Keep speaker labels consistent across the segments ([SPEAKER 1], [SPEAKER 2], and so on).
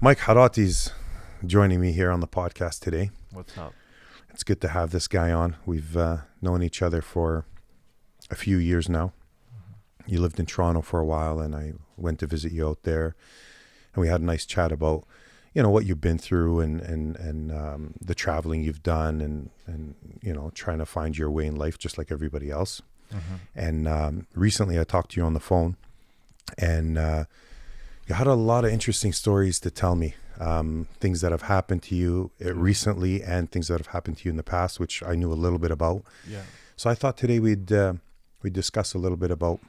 [SPEAKER 1] Mike Harati's joining me here on the podcast today.
[SPEAKER 2] What's up?
[SPEAKER 1] It's good to have this guy on. We've known each other for a few years now. You lived in Toronto for a while, and I went to visit you out there, and we had a nice chat about, what you've been through and the traveling you've done and trying to find your way in life just like everybody else. Mm-hmm. And recently I talked to you on the phone, and you had a lot of interesting stories to tell me, things that have happened to you recently and things that have happened to you in the past, which I knew a little bit about. Yeah. So I thought today we'd discuss a little bit about,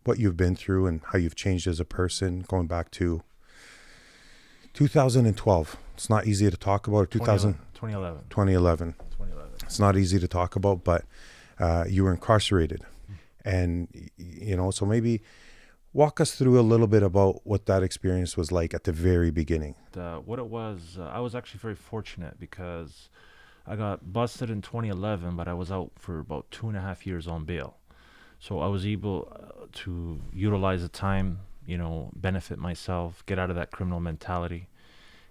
[SPEAKER 1] what you've been through and how you've changed as a person, going back to 2012. It's not easy to talk about. 2011. It's not easy to talk about, but you were incarcerated. And, so maybe walk us through a little bit about what that experience was like at the very beginning.
[SPEAKER 2] What it was, I was actually very fortunate because I got busted in 2011, but I was out for about 2.5 years on bail. So I was able to utilize the time, benefit myself, get out of that criminal mentality.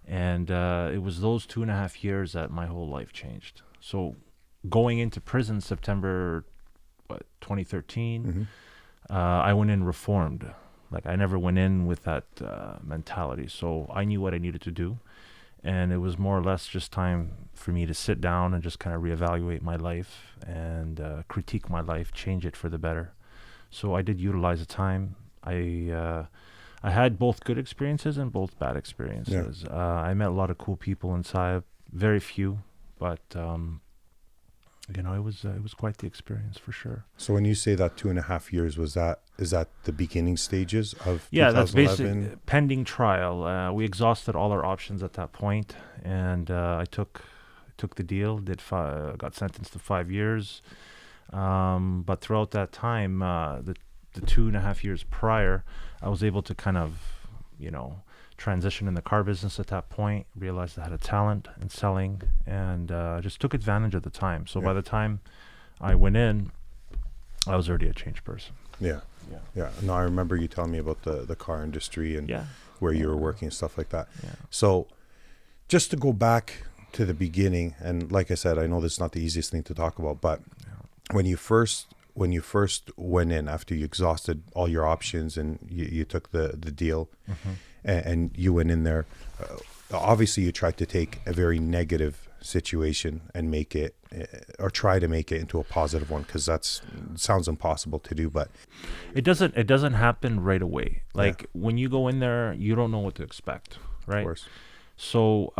[SPEAKER 2] And it was those 2.5 years that my whole life changed. So going into prison September 2013, I went in reformed. Like, I never went in with that mentality. So I knew what I needed to do. And it was more or less just time for me to sit down and just kind of reevaluate my life and critique my life, change it for the better. So I did utilize the time. I had both good experiences and both bad experiences. Yeah. I met a lot of cool people inside, very few, but it was quite the experience for sure.
[SPEAKER 1] So when you say that 2.5 years, is that the beginning stages of 2011?
[SPEAKER 2] Yeah, that's basically pending trial. We exhausted all our options at that point, and I took the deal. Got sentenced to 5 years, but throughout that time, the 2.5 years prior, I was able to kind of, transition in the car business at that point, realized I had a talent in selling, and just took advantage of the time. So by the time I went in, I was already a changed person.
[SPEAKER 1] Yeah. No, I remember you telling me about the car industry and where you were working and stuff like that. Yeah. So just to go back to the beginning, and like I said, I know this is not the easiest thing to talk about, but when you first went in after you exhausted all your options and you took the deal, and you went in there, obviously you tried to take a very negative situation and make it, or try to make it into a positive one, because sounds impossible to do, but
[SPEAKER 2] it doesn't happen right away. Like when you go in there, you don't know what to expect, right? Of course. So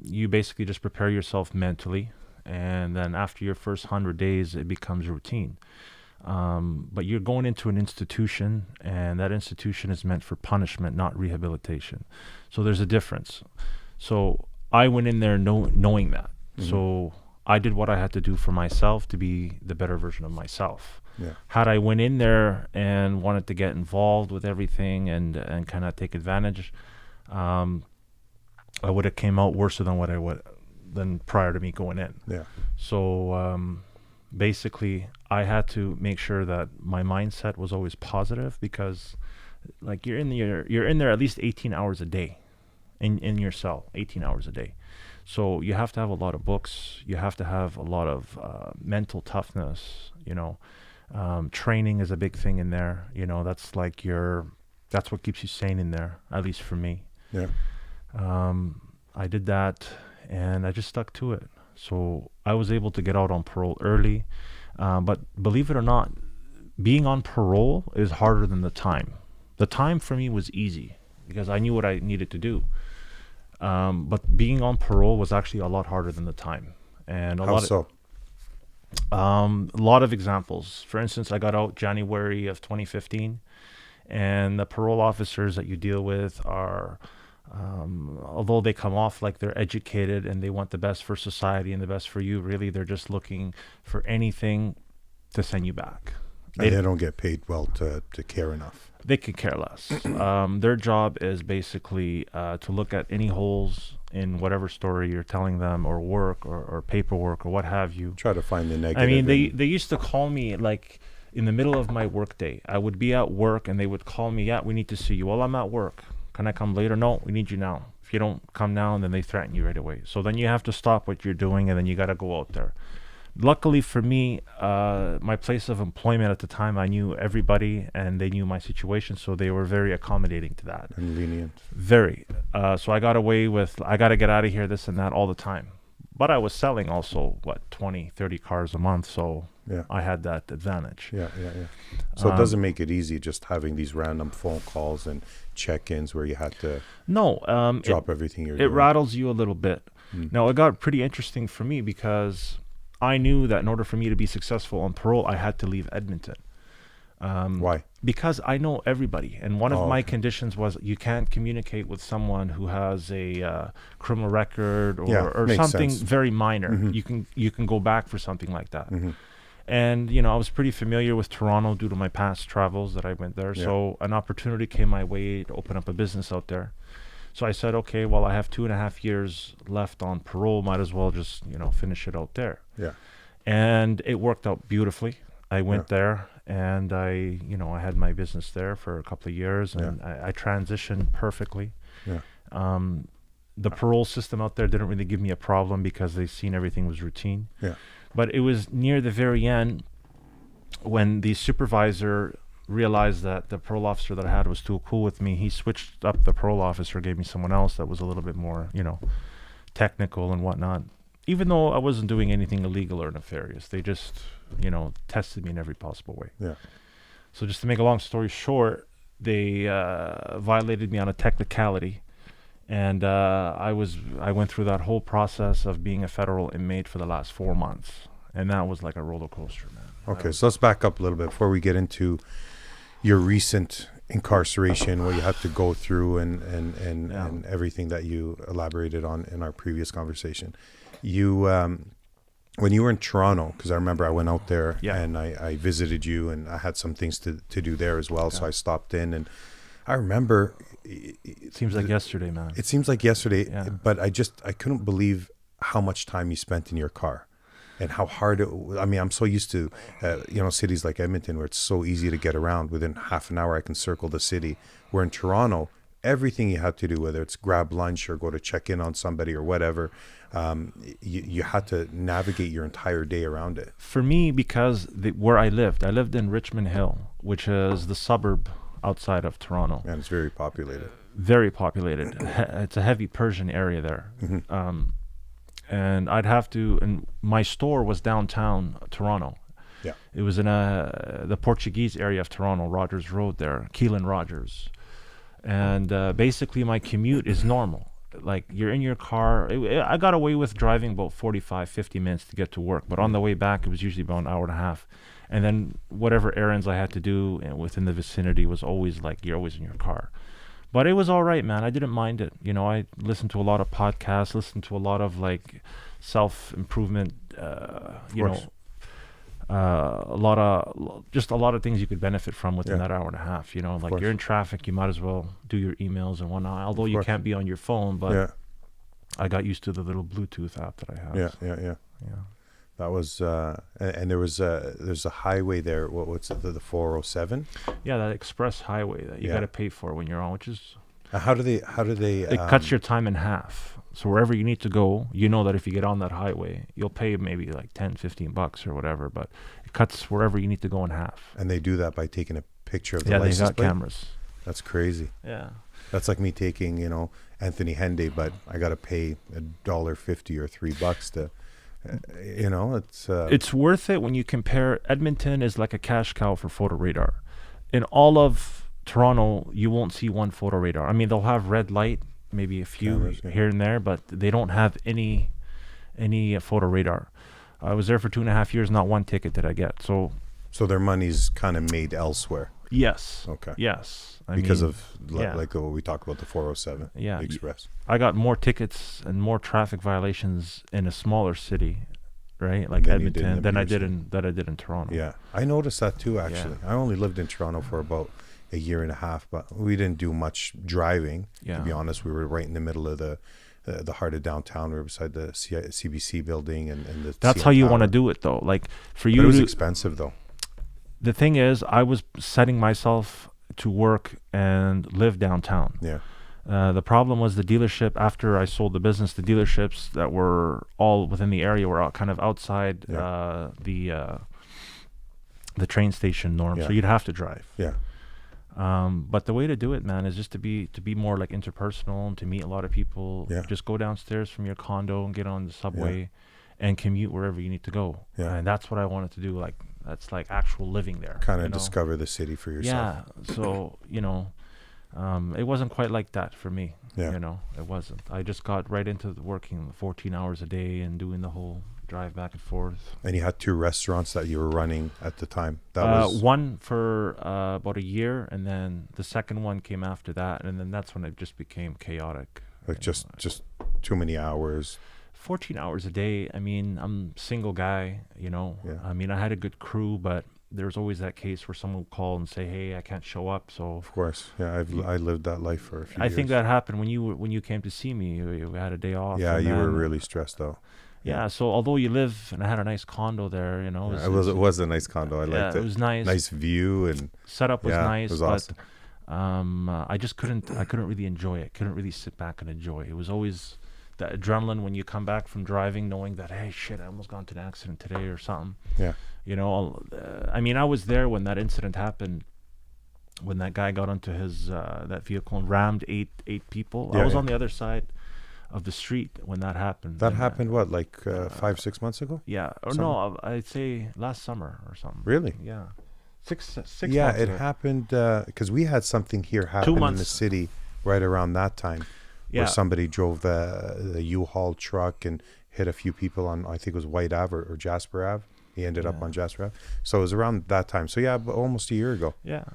[SPEAKER 2] you basically just prepare yourself mentally, and then after your first 100 days, it becomes routine. But you're going into an institution, and that institution is meant for punishment, not rehabilitation. So there's a difference. So I went in there knowing that. So I did what I had to do for myself to be the better version of myself. Yeah. Had I went in there and wanted to get involved with everything and kind of take advantage, I would have came out worse than what I would than prior to me going in. Yeah. So basically, I had to make sure that my mindset was always positive, because like you're in there at least 18 hours a day in your cell, 18 hours a day. So you have to have a lot of books. You have to have a lot of mental toughness. Training is a big thing in there. That's what keeps you sane in there, at least for me. Yeah. I did that, and I just stuck to it. So I was able to get out on parole early. But believe it or not, being on parole is harder than the time. The time for me was easy because I knew what I needed to do. But being on parole was actually a lot harder than the time. And a lot of examples. For instance, I got out January of 2015, and the parole officers that you deal with are, although they come off like they're educated and they want the best for society and the best for you, really they're just looking for anything to send you back.
[SPEAKER 1] They don't get paid well to care enough.
[SPEAKER 2] They could care less. Their job is basically to look at any holes in whatever story you're telling them, or work, or paperwork, or what have you.
[SPEAKER 1] Try to find the negative.
[SPEAKER 2] I mean, they used to call me like in the middle of my work day. I would be at work and they would call me, yeah, we need to see you. Well, I'm at work. Can I come later? No, we need you now. If you don't come now, then they threaten you right away. So then you have to stop what you're doing, and then you got to go out there. Luckily for me, my place of employment at the time, I knew everybody and they knew my situation, so they were very accommodating to that.
[SPEAKER 1] And lenient.
[SPEAKER 2] Very. So I got away with, I got to get out of here, this and that all the time. But I was selling also, 20, 30 cars a month, so I had that advantage.
[SPEAKER 1] Yeah. So it doesn't make it easy just having these random phone calls and check-ins where you had to drop everything you're doing.
[SPEAKER 2] It rattles you a little bit. Now, it got pretty interesting for me because I knew that in order for me to be successful on parole, I had to leave Edmonton.
[SPEAKER 1] Why?
[SPEAKER 2] Because I know everybody. And one of my conditions was you can't communicate with someone who has a criminal record or something very minor. You can go back for something like that. And, I was pretty familiar with Toronto due to my past travels that I went there. Yeah. So an opportunity came my way to open up a business out there. So I said, okay, well, I have 2.5 years left on parole. Might as well just, finish it out there.
[SPEAKER 1] Yeah.
[SPEAKER 2] And it worked out beautifully. I went there and I had my business there for a couple of years and I transitioned perfectly.
[SPEAKER 1] Yeah.
[SPEAKER 2] The parole system out there didn't really give me a problem because they seen everything was routine.
[SPEAKER 1] Yeah.
[SPEAKER 2] But it was near the very end when the supervisor realized that the parole officer that I had was too cool with me. He switched up the parole officer, gave me someone else that was a little bit more, technical and whatnot. Even though I wasn't doing anything illegal or nefarious, they just, tested me in every possible way.
[SPEAKER 1] Yeah.
[SPEAKER 2] So just to make a long story short, they violated me on a technicality. And I went through that whole process of being a federal inmate for the last 4 months. And that was like a roller coaster, man.
[SPEAKER 1] Okay, so let's back up a little bit before we get into your recent incarceration, what you had to go through and everything that you elaborated on in our previous conversation. You, when you were in Toronto, because I remember I went out there and I visited you and I had some things to do there as well. So I stopped in and I remember...
[SPEAKER 2] It seems like yesterday, man.
[SPEAKER 1] It seems like yesterday, but I couldn't believe how much time you spent in your car and how hard I'm so used to, cities like Edmonton where it's so easy to get around. Within half an hour, I can circle the city. Where in Toronto, everything you had to do, whether it's grab lunch or go to check in on somebody or whatever, you had to navigate your entire day around it.
[SPEAKER 2] For me, because where I lived in Richmond Hill, which is the suburb outside of Toronto.
[SPEAKER 1] And it's very populated.
[SPEAKER 2] Very populated. It's a heavy Persian area there. Mm-hmm. And and my store was downtown Toronto.
[SPEAKER 1] Yeah.
[SPEAKER 2] It was in the Portuguese area of Toronto, Rogers Road there, Keelan Rogers. And basically my commute is normal. Like you're in your car. I got away with driving about 45, 50 minutes to get to work. But on the way back, it was usually about an hour and a half. And then whatever errands I had to do within the vicinity was always like, you're always in your car. But it was all right, man. I didn't mind it. I listened to a lot of podcasts, listened to a lot of like self-improvement, a lot of things you could benefit from within that hour and a half. Like you're in traffic, you might as well do your emails and whatnot. Although you can't be on your phone, but I got used to the little Bluetooth app that I have.
[SPEAKER 1] Yeah. That was and there's a highway there. What's it? The 407?
[SPEAKER 2] Yeah, that express highway that you got to pay for when you're on, which is
[SPEAKER 1] how do they
[SPEAKER 2] it cuts your time in half. So wherever you need to go, that if you get on that highway, you'll pay maybe like $10-15 or whatever, but it cuts wherever you need to go in half.
[SPEAKER 1] And they do that by taking a picture of the license plate?
[SPEAKER 2] Yeah, they got cameras.
[SPEAKER 1] That's crazy.
[SPEAKER 2] Yeah.
[SPEAKER 1] That's like me taking, Anthony Henday, but I got to pay $1.50 or $3 to
[SPEAKER 2] it's worth it when you compare. Edmonton is like a cash cow for photo radar. In all of Toronto, you won't see one photo radar. I mean, they'll have red light, maybe a few cameras, here and there, but they don't have any photo radar. I was there for 2.5 years. Not one ticket did I get. So
[SPEAKER 1] their money's kind of made elsewhere.
[SPEAKER 2] Yes.
[SPEAKER 1] Okay.
[SPEAKER 2] Yes.
[SPEAKER 1] Because of like what we talked about, the 407 Express.
[SPEAKER 2] I got more tickets and more traffic violations in a smaller city, right? Like Edmonton, than I did in Toronto.
[SPEAKER 1] Yeah, I noticed that too. Actually, I only lived in Toronto for about a year and a half, but we didn't do much driving. To be honest, we were right in the middle of the heart of downtown. We were beside the CBC building and the.
[SPEAKER 2] That's
[SPEAKER 1] CN
[SPEAKER 2] how you
[SPEAKER 1] Tower.
[SPEAKER 2] want to do it, though. Like for you,
[SPEAKER 1] but it was expensive though.
[SPEAKER 2] The thing is, I was setting myself to work and live downtown.
[SPEAKER 1] Yeah.
[SPEAKER 2] The problem was the dealership, after I sold the business, the dealerships that were all within the area were kind of outside the train station norm. So you'd have to drive.
[SPEAKER 1] Yeah.
[SPEAKER 2] But the way to do it, man, is just to be more like interpersonal and to meet a lot of people.
[SPEAKER 1] Yeah.
[SPEAKER 2] Just go downstairs from your condo and get on the subway and commute wherever you need to go.
[SPEAKER 1] Yeah.
[SPEAKER 2] And that's what I wanted to do. Like, that's like actual living there.
[SPEAKER 1] Kind of discover the city for yourself.
[SPEAKER 2] Yeah. So, it wasn't quite like that for me.
[SPEAKER 1] Yeah.
[SPEAKER 2] It wasn't. I just got right into working 14 hours a day and doing the whole drive back and forth.
[SPEAKER 1] And you had 2 restaurants that you were running at the time. That was
[SPEAKER 2] one for about a year, and then the second one came after that, and then that's when it just became chaotic.
[SPEAKER 1] Like just too many hours.
[SPEAKER 2] 14 hours a day. I mean, I'm a single guy,
[SPEAKER 1] Yeah.
[SPEAKER 2] I mean, I had a good crew, but there's always that case where someone will call and say, "Hey, I can't show up." So
[SPEAKER 1] of course, yeah, I lived that life for a few
[SPEAKER 2] I
[SPEAKER 1] years.
[SPEAKER 2] think that happened when you came to see me. You had a day off.
[SPEAKER 1] Yeah, you were really stressed though.
[SPEAKER 2] Yeah, so although you live, and I had a nice condo there,
[SPEAKER 1] it was a nice condo. I liked it.
[SPEAKER 2] It was nice.
[SPEAKER 1] Nice view, and
[SPEAKER 2] setup was nice.
[SPEAKER 1] It was awesome.
[SPEAKER 2] But I just couldn't really enjoy it. Couldn't really sit back and enjoy it. It was always that adrenaline when you come back from driving, knowing that, hey, shit, I almost got into an accident today or something.
[SPEAKER 1] Yeah.
[SPEAKER 2] I mean, I was there when that incident happened, when that guy got onto his that vehicle and rammed eight people. I was on the other side of the street when that happened.
[SPEAKER 1] That happened, 5-6 months ago?
[SPEAKER 2] Yeah. Or no, I'd say last summer or something.
[SPEAKER 1] Really?
[SPEAKER 2] Yeah. Six
[SPEAKER 1] yeah,
[SPEAKER 2] months
[SPEAKER 1] it
[SPEAKER 2] ago.
[SPEAKER 1] happened because we had something here happen in the city right around that time. Where somebody drove the U-Haul truck and hit a few people on, I think it was White Ave or Jasper Ave. He ended up on Jasper Ave. So it was around that time. So almost a year ago.
[SPEAKER 2] Yeah.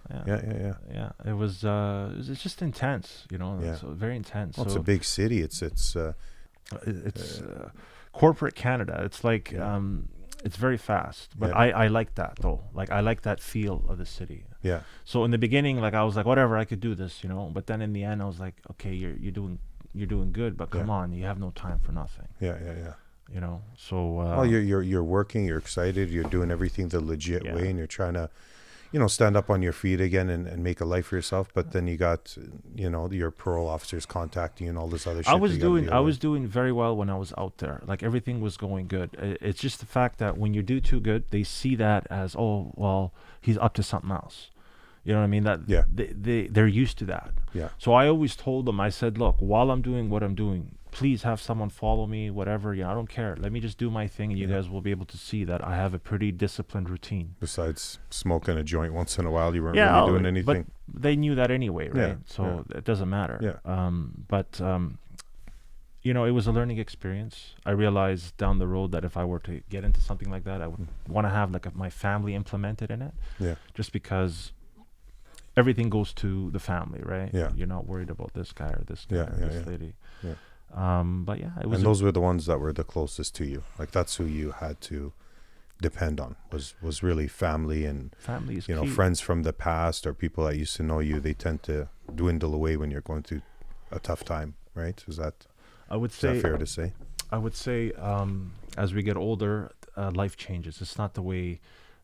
[SPEAKER 2] It was just intense, It's very intense.
[SPEAKER 1] Well, it's a big city. It's
[SPEAKER 2] corporate Canada. It's like it's very fast, but I like that though. Like, I like that feel of the city.
[SPEAKER 1] Yeah.
[SPEAKER 2] So in the beginning, like, I was like, whatever, I could do this, But then in the end, I was like, okay, you're doing good, but come on, you have no time for nothing.
[SPEAKER 1] Yeah.
[SPEAKER 2] So
[SPEAKER 1] well, you're working, you're excited, you're doing everything the legit way, and you're trying to, stand up on your feet again and make a life for yourself. But then you got, your parole officers contacting you and all this other shit.
[SPEAKER 2] I was doing very well when I was out there. Like, everything was going good. It's just the fact that when you do too good, they see that as, oh, well, he's up to something else. You know what I mean? That they're used to that.
[SPEAKER 1] Yeah.
[SPEAKER 2] So I always told them, I said, look, while I'm doing what I'm doing, please have someone follow me, whatever. I don't care. Let me just do my thing, and you guys will be able to see that I have a pretty disciplined routine.
[SPEAKER 1] Besides smoking a joint once in a while, you weren't really doing anything.
[SPEAKER 2] But they knew that anyway, right?
[SPEAKER 1] Yeah.
[SPEAKER 2] So it doesn't matter.
[SPEAKER 1] Yeah.
[SPEAKER 2] It was a learning experience. I realized down the road that if I were to get into something like that, I would want to have my family implemented in it.
[SPEAKER 1] Yeah.
[SPEAKER 2] Just because everything goes to the family, right?
[SPEAKER 1] Yeah.
[SPEAKER 2] You're not worried about this guy or this guy or this lady.
[SPEAKER 1] Yeah.
[SPEAKER 2] But yeah, it was.
[SPEAKER 1] And those were the ones that were the closest to you. Like, that's who you had to depend on. Was really family, and
[SPEAKER 2] family is
[SPEAKER 1] key. Friends from the past or people that used to know you. They tend to dwindle away when you're going through a tough time, right? Is that fair to say? I
[SPEAKER 2] would say as we get older, life changes. It's not the way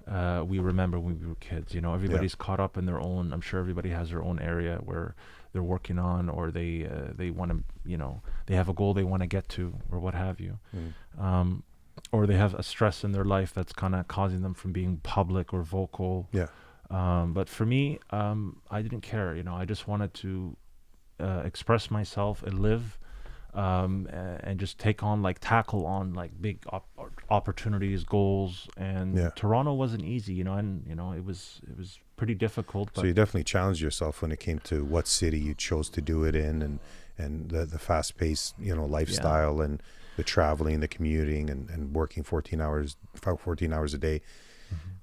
[SPEAKER 2] we remember when we were kids. Everybody's caught up in their own. I'm sure everybody has their own area where they're working on, or they want to, they have a goal they want to get to, or what have you. Or they have a stress in their life that's kind of causing them from being public or vocal.
[SPEAKER 1] Yeah.
[SPEAKER 2] But for me, I didn't care. I just wanted to express myself and live, and just tackle on big opportunities, goals. And Toronto wasn't easy, and it was pretty difficult. But
[SPEAKER 1] so you definitely challenged yourself when it came to what city you chose to do it in, and the fast-paced lifestyle, and the traveling, the commuting, and working 14 hours a day.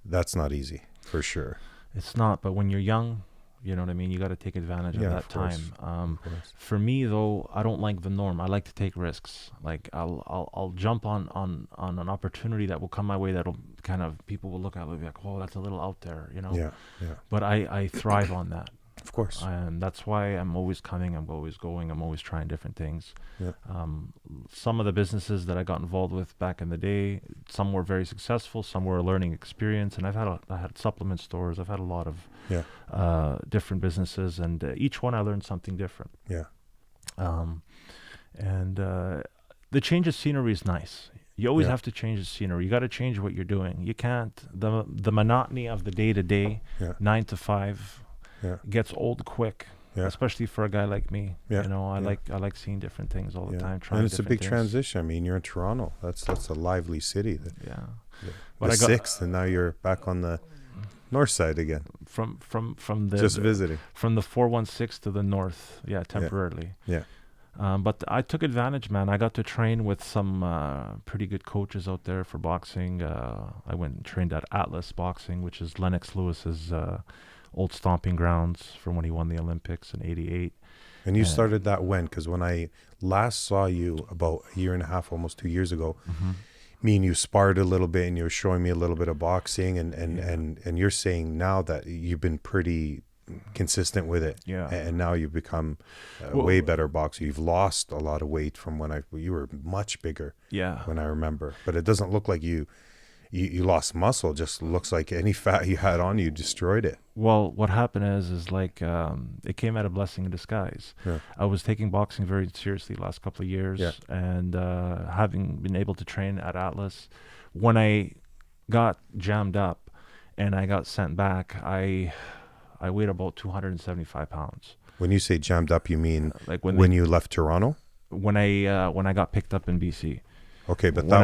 [SPEAKER 1] That's not easy, for sure.
[SPEAKER 2] It's not, but when you're young, you know what I mean? You got to take advantage of that time. For me, though, I don't like the norm. I like to take risks. Like, I'll jump on an opportunity that will come my way that'll kind of, people will look at it and be like, oh, that's a little out there,
[SPEAKER 1] Yeah.
[SPEAKER 2] But I thrive on that.
[SPEAKER 1] Of course.
[SPEAKER 2] And that's why I'm always coming, I'm always going, I'm always trying different things.
[SPEAKER 1] Yeah.
[SPEAKER 2] Some of the businesses that I got involved with back in the day, some were very successful, some were a learning experience, and I had supplement stores, I've had a lot of different businesses, and each one I learned something different.
[SPEAKER 1] Yeah.
[SPEAKER 2] And the change of scenery is nice. You always have to change the scenery. You got to change what you're doing. You can't, the monotony of the day to day, 9 to 5, gets old quick. Especially for a guy like me, you know, I like seeing different things all the time. Trying
[SPEAKER 1] and it's a big
[SPEAKER 2] things.
[SPEAKER 1] transition. I mean, you're in Toronto. That's a lively city.
[SPEAKER 2] But
[SPEAKER 1] the 6th, and now you're back on the north side again.
[SPEAKER 2] From the
[SPEAKER 1] just visiting
[SPEAKER 2] from the 416 to the north, temporarily. But I took advantage, man. I got to train with some pretty good coaches out there for boxing. I went and trained at Atlas Boxing, which is Lennox Lewis's old stomping grounds from when he won the Olympics in '88.
[SPEAKER 1] And you started that when? Because when I last saw you about a year and a half, almost 2 years ago, me and you sparred a little bit, and you were showing me a little bit of boxing, and you're saying now that you've been pretty consistent with it, and now you've become a way better boxer. You've lost a lot of weight from when you were much bigger. When I remember, but it doesn't look like you lost muscle. It just looks like any fat you had on you destroyed it.
[SPEAKER 2] Well, what happened is like it came at a blessing in disguise. I was taking boxing very seriously the last couple of years, and having been able to train at Atlas, when I got jammed up and I got sent back, I weighed about 275 pounds. When
[SPEAKER 1] you say jammed up, you mean like when you left Toronto?
[SPEAKER 2] When I got picked up in BC.
[SPEAKER 1] Okay, but
[SPEAKER 2] when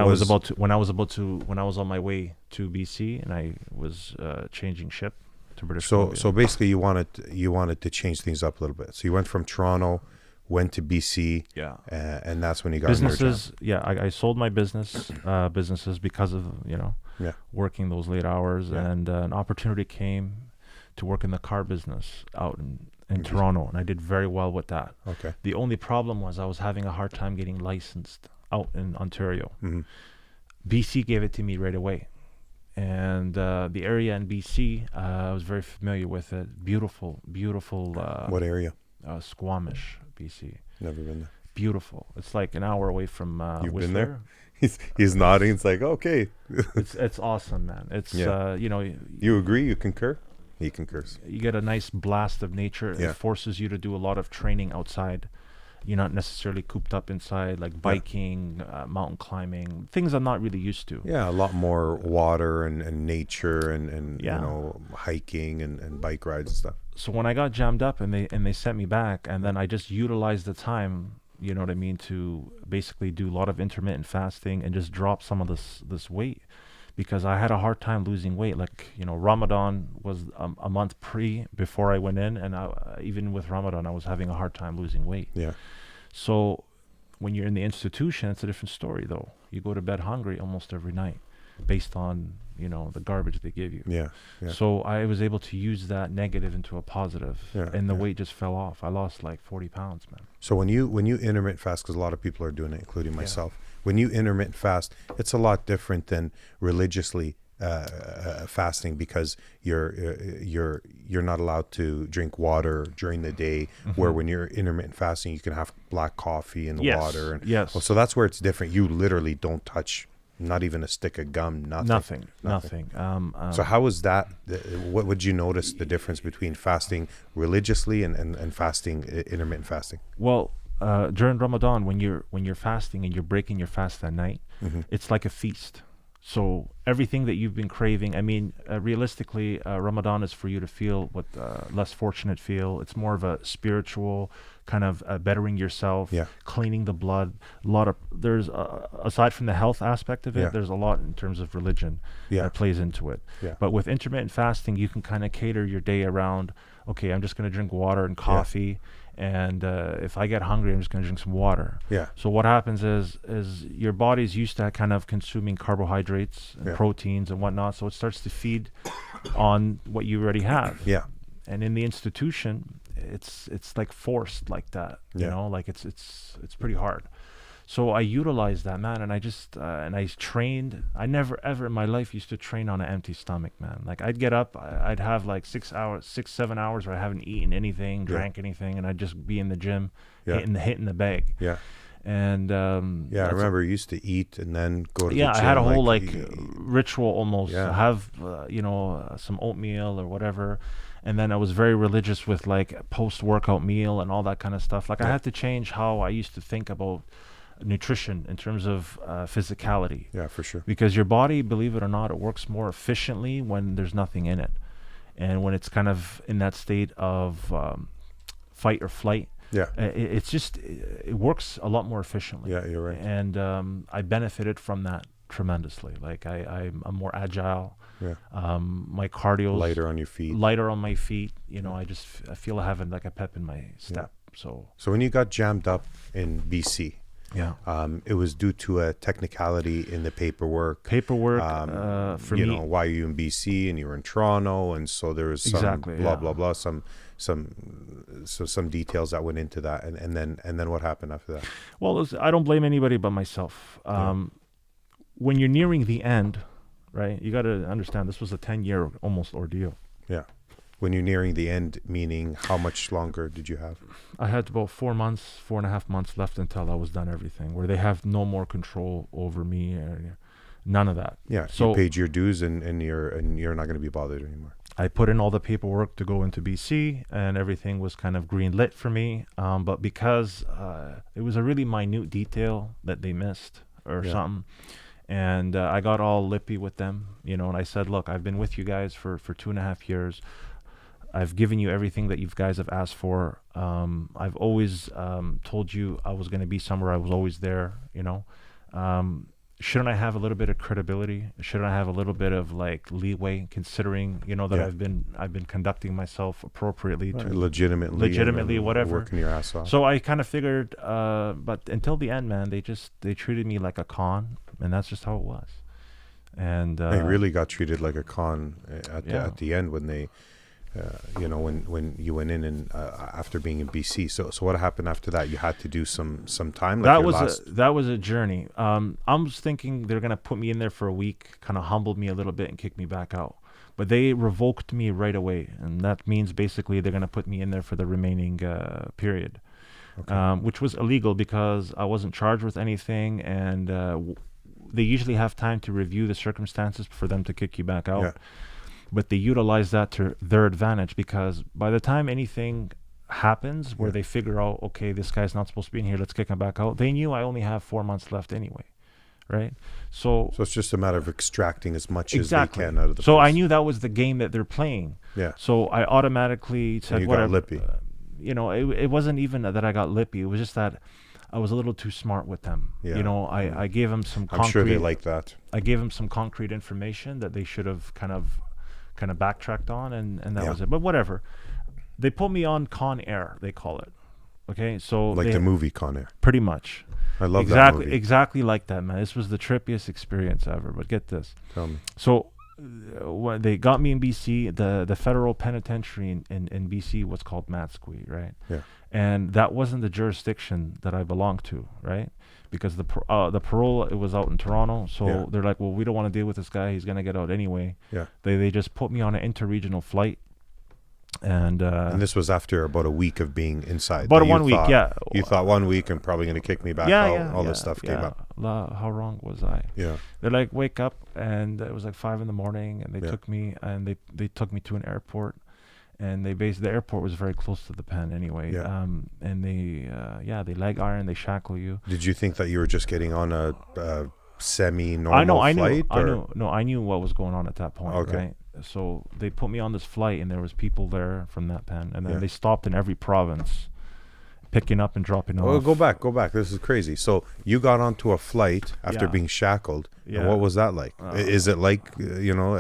[SPEAKER 2] I was on my way to BC, and I was changing ship to British Columbia.
[SPEAKER 1] So basically, you wanted to change things up a little bit. So you went from Toronto, went to BC, and that's when you got
[SPEAKER 2] businesses. I sold my businesses because of working those late hours, and an opportunity came to work in the car business out in Toronto, and I did very well with that.
[SPEAKER 1] Okay.
[SPEAKER 2] The only problem was I was having a hard time getting licensed out in Ontario. BC gave it to me right away, and the area in BC, I was very familiar with it. Beautiful.
[SPEAKER 1] What area?
[SPEAKER 2] Squamish, BC.
[SPEAKER 1] Never been there.
[SPEAKER 2] Beautiful. It's like an hour away from
[SPEAKER 1] You've
[SPEAKER 2] Whistler.
[SPEAKER 1] Been there? He's nodding. It's like, okay.
[SPEAKER 2] it's awesome, man. It's
[SPEAKER 1] you agree? You concur? He concurs.
[SPEAKER 2] You get a nice blast of nature. It forces you to do a lot of training outside. You're not necessarily cooped up inside, like biking, mountain climbing, things I'm not really used to.
[SPEAKER 1] Yeah, a lot more water and nature and hiking and bike rides and stuff.
[SPEAKER 2] So when I got jammed up and they sent me back, and then I just utilized the time, you know what I mean, to basically do a lot of intermittent fasting and just drop some of this weight, because I had a hard time losing weight. Like, Ramadan was a month before I went in, and even with Ramadan, I was having a hard time losing weight.
[SPEAKER 1] Yeah.
[SPEAKER 2] So when you're in the institution, it's a different story, though. You go to bed hungry almost every night based on, the garbage they give you.
[SPEAKER 1] Yeah.
[SPEAKER 2] So I was able to use that negative into a positive, and the weight just fell off. I lost like 40 pounds, man.
[SPEAKER 1] So when you intermittent fast, because a lot of people are doing it, including myself, when you intermittent fast, it's a lot different than religiously fasting, because you're not allowed to drink water during the day, where when you're intermittent fasting, you can have black coffee and water. And, so that's where it's different. You literally don't touch, not even a stick of gum, nothing. So how is that? What would you notice the difference between fasting religiously and fasting, intermittent fasting?
[SPEAKER 2] Well, during Ramadan, when you're fasting and you're breaking your fast at night, it's like a feast. So everything that you've been craving, I mean, realistically, Ramadan is for you to feel what less fortunate feel. It's more of a spiritual kind of bettering yourself, cleaning the blood. There's aside from the health aspect of it, there's a lot in terms of religion that plays into it. But with intermittent fasting, you can kind of cater your day around, okay, I'm just going to drink water and coffee. And if I get hungry, I'm just going to drink some water. So what happens is your body's used to kind of consuming carbohydrates and proteins and whatnot. So it starts to feed on what you already have. And in the institution, it's like forced like that. You know, like it's pretty hard. So I utilized that, man, and I just and I trained. I never ever in my life used to train on an empty stomach, man. Like I'd get up, I'd have like 7 hours where I haven't eaten anything, drank anything, and I'd just be in the gym hitting the bag. And
[SPEAKER 1] I remember you used to eat and then go to the gym.
[SPEAKER 2] I had a whole ritual almost.
[SPEAKER 1] Yeah.
[SPEAKER 2] Have some oatmeal or whatever, and then I was very religious with like post-workout meal and all that kind of stuff. Like I had to change how I used to think about nutrition in terms of physicality.
[SPEAKER 1] Yeah, for sure.
[SPEAKER 2] Because your body, believe it or not, it works more efficiently when there's nothing in it, and when it's kind of in that state of fight or flight.
[SPEAKER 1] Yeah,
[SPEAKER 2] it works a lot more efficiently.
[SPEAKER 1] Yeah, you're right.
[SPEAKER 2] And I benefited from that tremendously. Like I'm more agile.
[SPEAKER 1] Yeah.
[SPEAKER 2] My cardio's
[SPEAKER 1] lighter on your feet.
[SPEAKER 2] Lighter on my feet. I feel having like a pep in my step. Yeah.
[SPEAKER 1] So when you got jammed up in BC, it was due to a technicality in the paperwork.
[SPEAKER 2] For me,
[SPEAKER 1] why are you in BC and you were in Toronto, and so there was some blah blah, some details that went into that, and then what happened after that?
[SPEAKER 2] Well, I don't blame anybody but myself. When you're nearing the end, right? You got to understand this was a 10-year almost ordeal.
[SPEAKER 1] Yeah. When you're nearing the end, meaning how much longer did you have?
[SPEAKER 2] I had about 4.5 months left until I was done everything, where they have no more control over me, or none of that.
[SPEAKER 1] Yeah, so you paid your dues, and you're not going to be bothered anymore.
[SPEAKER 2] I put in all the paperwork to go into BC, and everything was kind of green lit for me. But because it was a really minute detail that they missed or something, and I got all lippy with them, and I said, look, I've been with you guys for 2.5 years. I've given you everything that you guys have asked for. I've always told you I was going to be somewhere. I was always there, Shouldn't I have a little bit of credibility? Shouldn't I have a little bit of like leeway, considering that I've been conducting myself appropriately, to legitimately, whatever,
[SPEAKER 1] working your ass off.
[SPEAKER 2] So I kind of figured, but until the end, man, they treated me like a con, and that's just how it was. And
[SPEAKER 1] they really got treated like a con at the end when they. When you went in and after being in BC, so what happened after that? You had to do some time.
[SPEAKER 2] That was a journey. I was thinking they're gonna put me in there for a week, kind of humbled me a little bit and kick me back out, but they revoked me right away, and that means basically they're gonna put me in there for the remaining period, which was illegal because I wasn't charged with anything, and they usually have time to review the circumstances for them to kick you back out. Yeah. But they utilize that to their advantage, because by the time anything happens where they figure out, okay, this guy's not supposed to be in here, let's kick him back out, they knew I only have 4 months left anyway, right? So
[SPEAKER 1] it's just a matter of extracting as much as they can out of the
[SPEAKER 2] So
[SPEAKER 1] place.
[SPEAKER 2] I knew that was the game that they're playing.
[SPEAKER 1] Yeah.
[SPEAKER 2] So I automatically said,
[SPEAKER 1] you got lippy.
[SPEAKER 2] It wasn't even that I got lippy. It was just that I was a little too smart with them. Yeah. I gave them some concrete...
[SPEAKER 1] I'm sure they like that.
[SPEAKER 2] I gave them some concrete information that they should have kind of backtracked on, and that was it. But whatever. They put me on Con Air, they call it. Okay, so
[SPEAKER 1] like the movie Con Air.
[SPEAKER 2] Pretty much.
[SPEAKER 1] I love that movie.
[SPEAKER 2] Exactly like that, man. This was the trippiest experience ever. But get this.
[SPEAKER 1] Tell me.
[SPEAKER 2] So when they got me in BC, the federal penitentiary in BC was called Matsqui, right?
[SPEAKER 1] Yeah.
[SPEAKER 2] And that wasn't the jurisdiction that I belonged to, right? Because the parole, it was out in Toronto, so they're like, well, we don't want to deal with this guy. He's gonna get out anyway.
[SPEAKER 1] Yeah.
[SPEAKER 2] They just put me on an interregional flight, and
[SPEAKER 1] this was after about a week of being inside.
[SPEAKER 2] About 1 week,
[SPEAKER 1] You thought 1 week and probably gonna kick me back out. All this stuff came up.
[SPEAKER 2] How wrong was I?
[SPEAKER 1] Yeah.
[SPEAKER 2] They're like, wake up, and it was like 5 a.m, and they took me, and they took me to an airport. And the airport was very close to the pen anyway.
[SPEAKER 1] Yeah.
[SPEAKER 2] And they leg iron, they shackle you.
[SPEAKER 1] Did you think that you were just getting on a semi-normal flight?
[SPEAKER 2] I knew what was going on at that point.
[SPEAKER 1] Okay.
[SPEAKER 2] Right? So they put me on this flight, and there was people there from that pen, and then they stopped in every province, picking up and dropping off.
[SPEAKER 1] Oh, go back. This is crazy. So you got onto a flight after being shackled. Yeah. And what was that like? Is it like,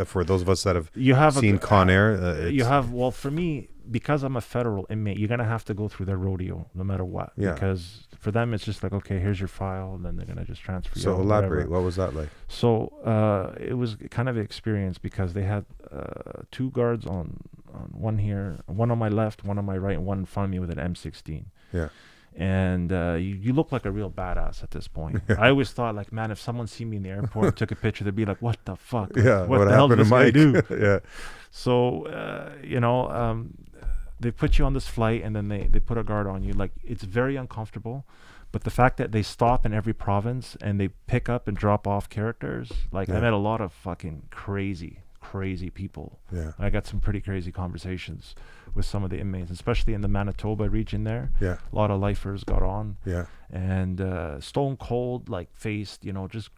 [SPEAKER 1] for those of us that have seen Con Air?
[SPEAKER 2] For me, because I'm a federal inmate, you're going to have to go through their rodeo no matter what.
[SPEAKER 1] Yeah.
[SPEAKER 2] Because for them, it's just like, okay, here's your file, and then they're going to just transfer you.
[SPEAKER 1] So elaborate.
[SPEAKER 2] Whatever.
[SPEAKER 1] What was that like?
[SPEAKER 2] So it was kind of an experience, because they had 2 guards on one here, one on my left, one on my right, and one in front of me with an M16.
[SPEAKER 1] Yeah.
[SPEAKER 2] And you look like a real badass at this point. I always thought, like, man, if someone see me in the airport, took a picture, they'd be like, what the fuck?
[SPEAKER 1] Yeah,
[SPEAKER 2] what the hell did this guy do?
[SPEAKER 1] Yeah.
[SPEAKER 2] So, they put you on this flight, and then they put a guard on you. Like, it's very uncomfortable, But the fact that they stop in every province and they pick up and drop off characters, like I met a lot of fucking crazy people.
[SPEAKER 1] Yeah.
[SPEAKER 2] I got some pretty crazy conversations with some of the inmates, especially in the Manitoba region there.
[SPEAKER 1] Yeah.
[SPEAKER 2] A lot of lifers got on.
[SPEAKER 1] Yeah.
[SPEAKER 2] And stone cold, like faced, just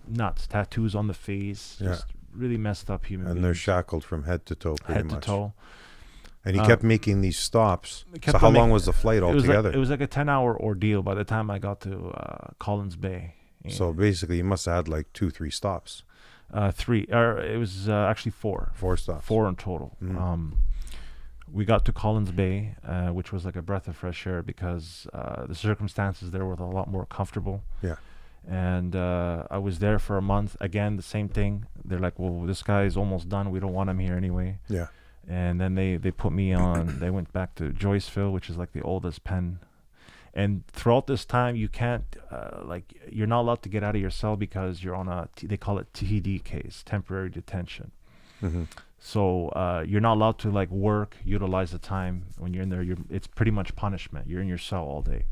[SPEAKER 2] nuts, tattoos on the face, just really messed up human beings.
[SPEAKER 1] And they're shackled from head to toe, pretty much.
[SPEAKER 2] Head to toe.
[SPEAKER 1] And he kept making these stops. So how long was the flight altogether?
[SPEAKER 2] It was like a 10-hour ordeal by the time I got to Collins Bay.
[SPEAKER 1] So basically, you must have had like 2-3 stops.
[SPEAKER 2] 3. It was actually 4.
[SPEAKER 1] 4 stops.
[SPEAKER 2] 4 in total. We got to Collins Bay, which was like a breath of fresh air because the circumstances there were a lot more comfortable.
[SPEAKER 1] Yeah.
[SPEAKER 2] And I was there for a month. Again, the same thing. They're like, well, this guy's almost done. We don't want him here anyway.
[SPEAKER 1] Yeah.
[SPEAKER 2] And then they put me on. They went back to Joyceville, which is like the oldest pen. And throughout this time, you can't, you're not allowed to get out of your cell because you're on they call it TD case, temporary detention.
[SPEAKER 1] Mm-hmm.
[SPEAKER 2] So you're not allowed to like work, utilize the time when you're in there. It's pretty much punishment. You're in your cell all day.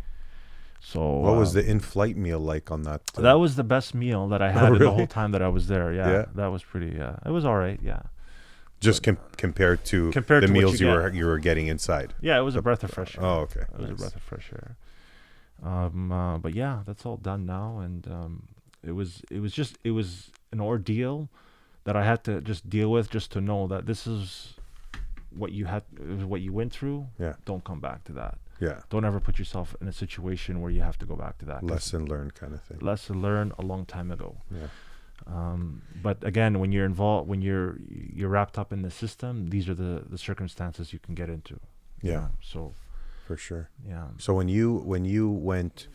[SPEAKER 2] So
[SPEAKER 1] what was the in-flight meal like on that?
[SPEAKER 2] That was the best meal that I had in the whole time that I was there. Yeah. That was pretty. It was all right. Yeah.
[SPEAKER 1] Just compared to the meals you were getting inside.
[SPEAKER 2] Yeah, it was a breath of fresh air.
[SPEAKER 1] Oh, okay.
[SPEAKER 2] It was a breath of fresh air. But yeah, that's all done now, and it was an ordeal that I had to just deal with, just to know that this is what you went through.
[SPEAKER 1] Yeah.
[SPEAKER 2] Don't come back to that.
[SPEAKER 1] Yeah.
[SPEAKER 2] Don't ever put yourself in a situation where you have to go back to that.
[SPEAKER 1] Lesson learned kind of thing.
[SPEAKER 2] Lesson learned a long time ago.
[SPEAKER 1] Yeah.
[SPEAKER 2] But again, when you're involved, when you're wrapped up in the system, these are the circumstances you can get into.
[SPEAKER 1] Yeah.
[SPEAKER 2] So,
[SPEAKER 1] for sure.
[SPEAKER 2] Yeah.
[SPEAKER 1] So when you went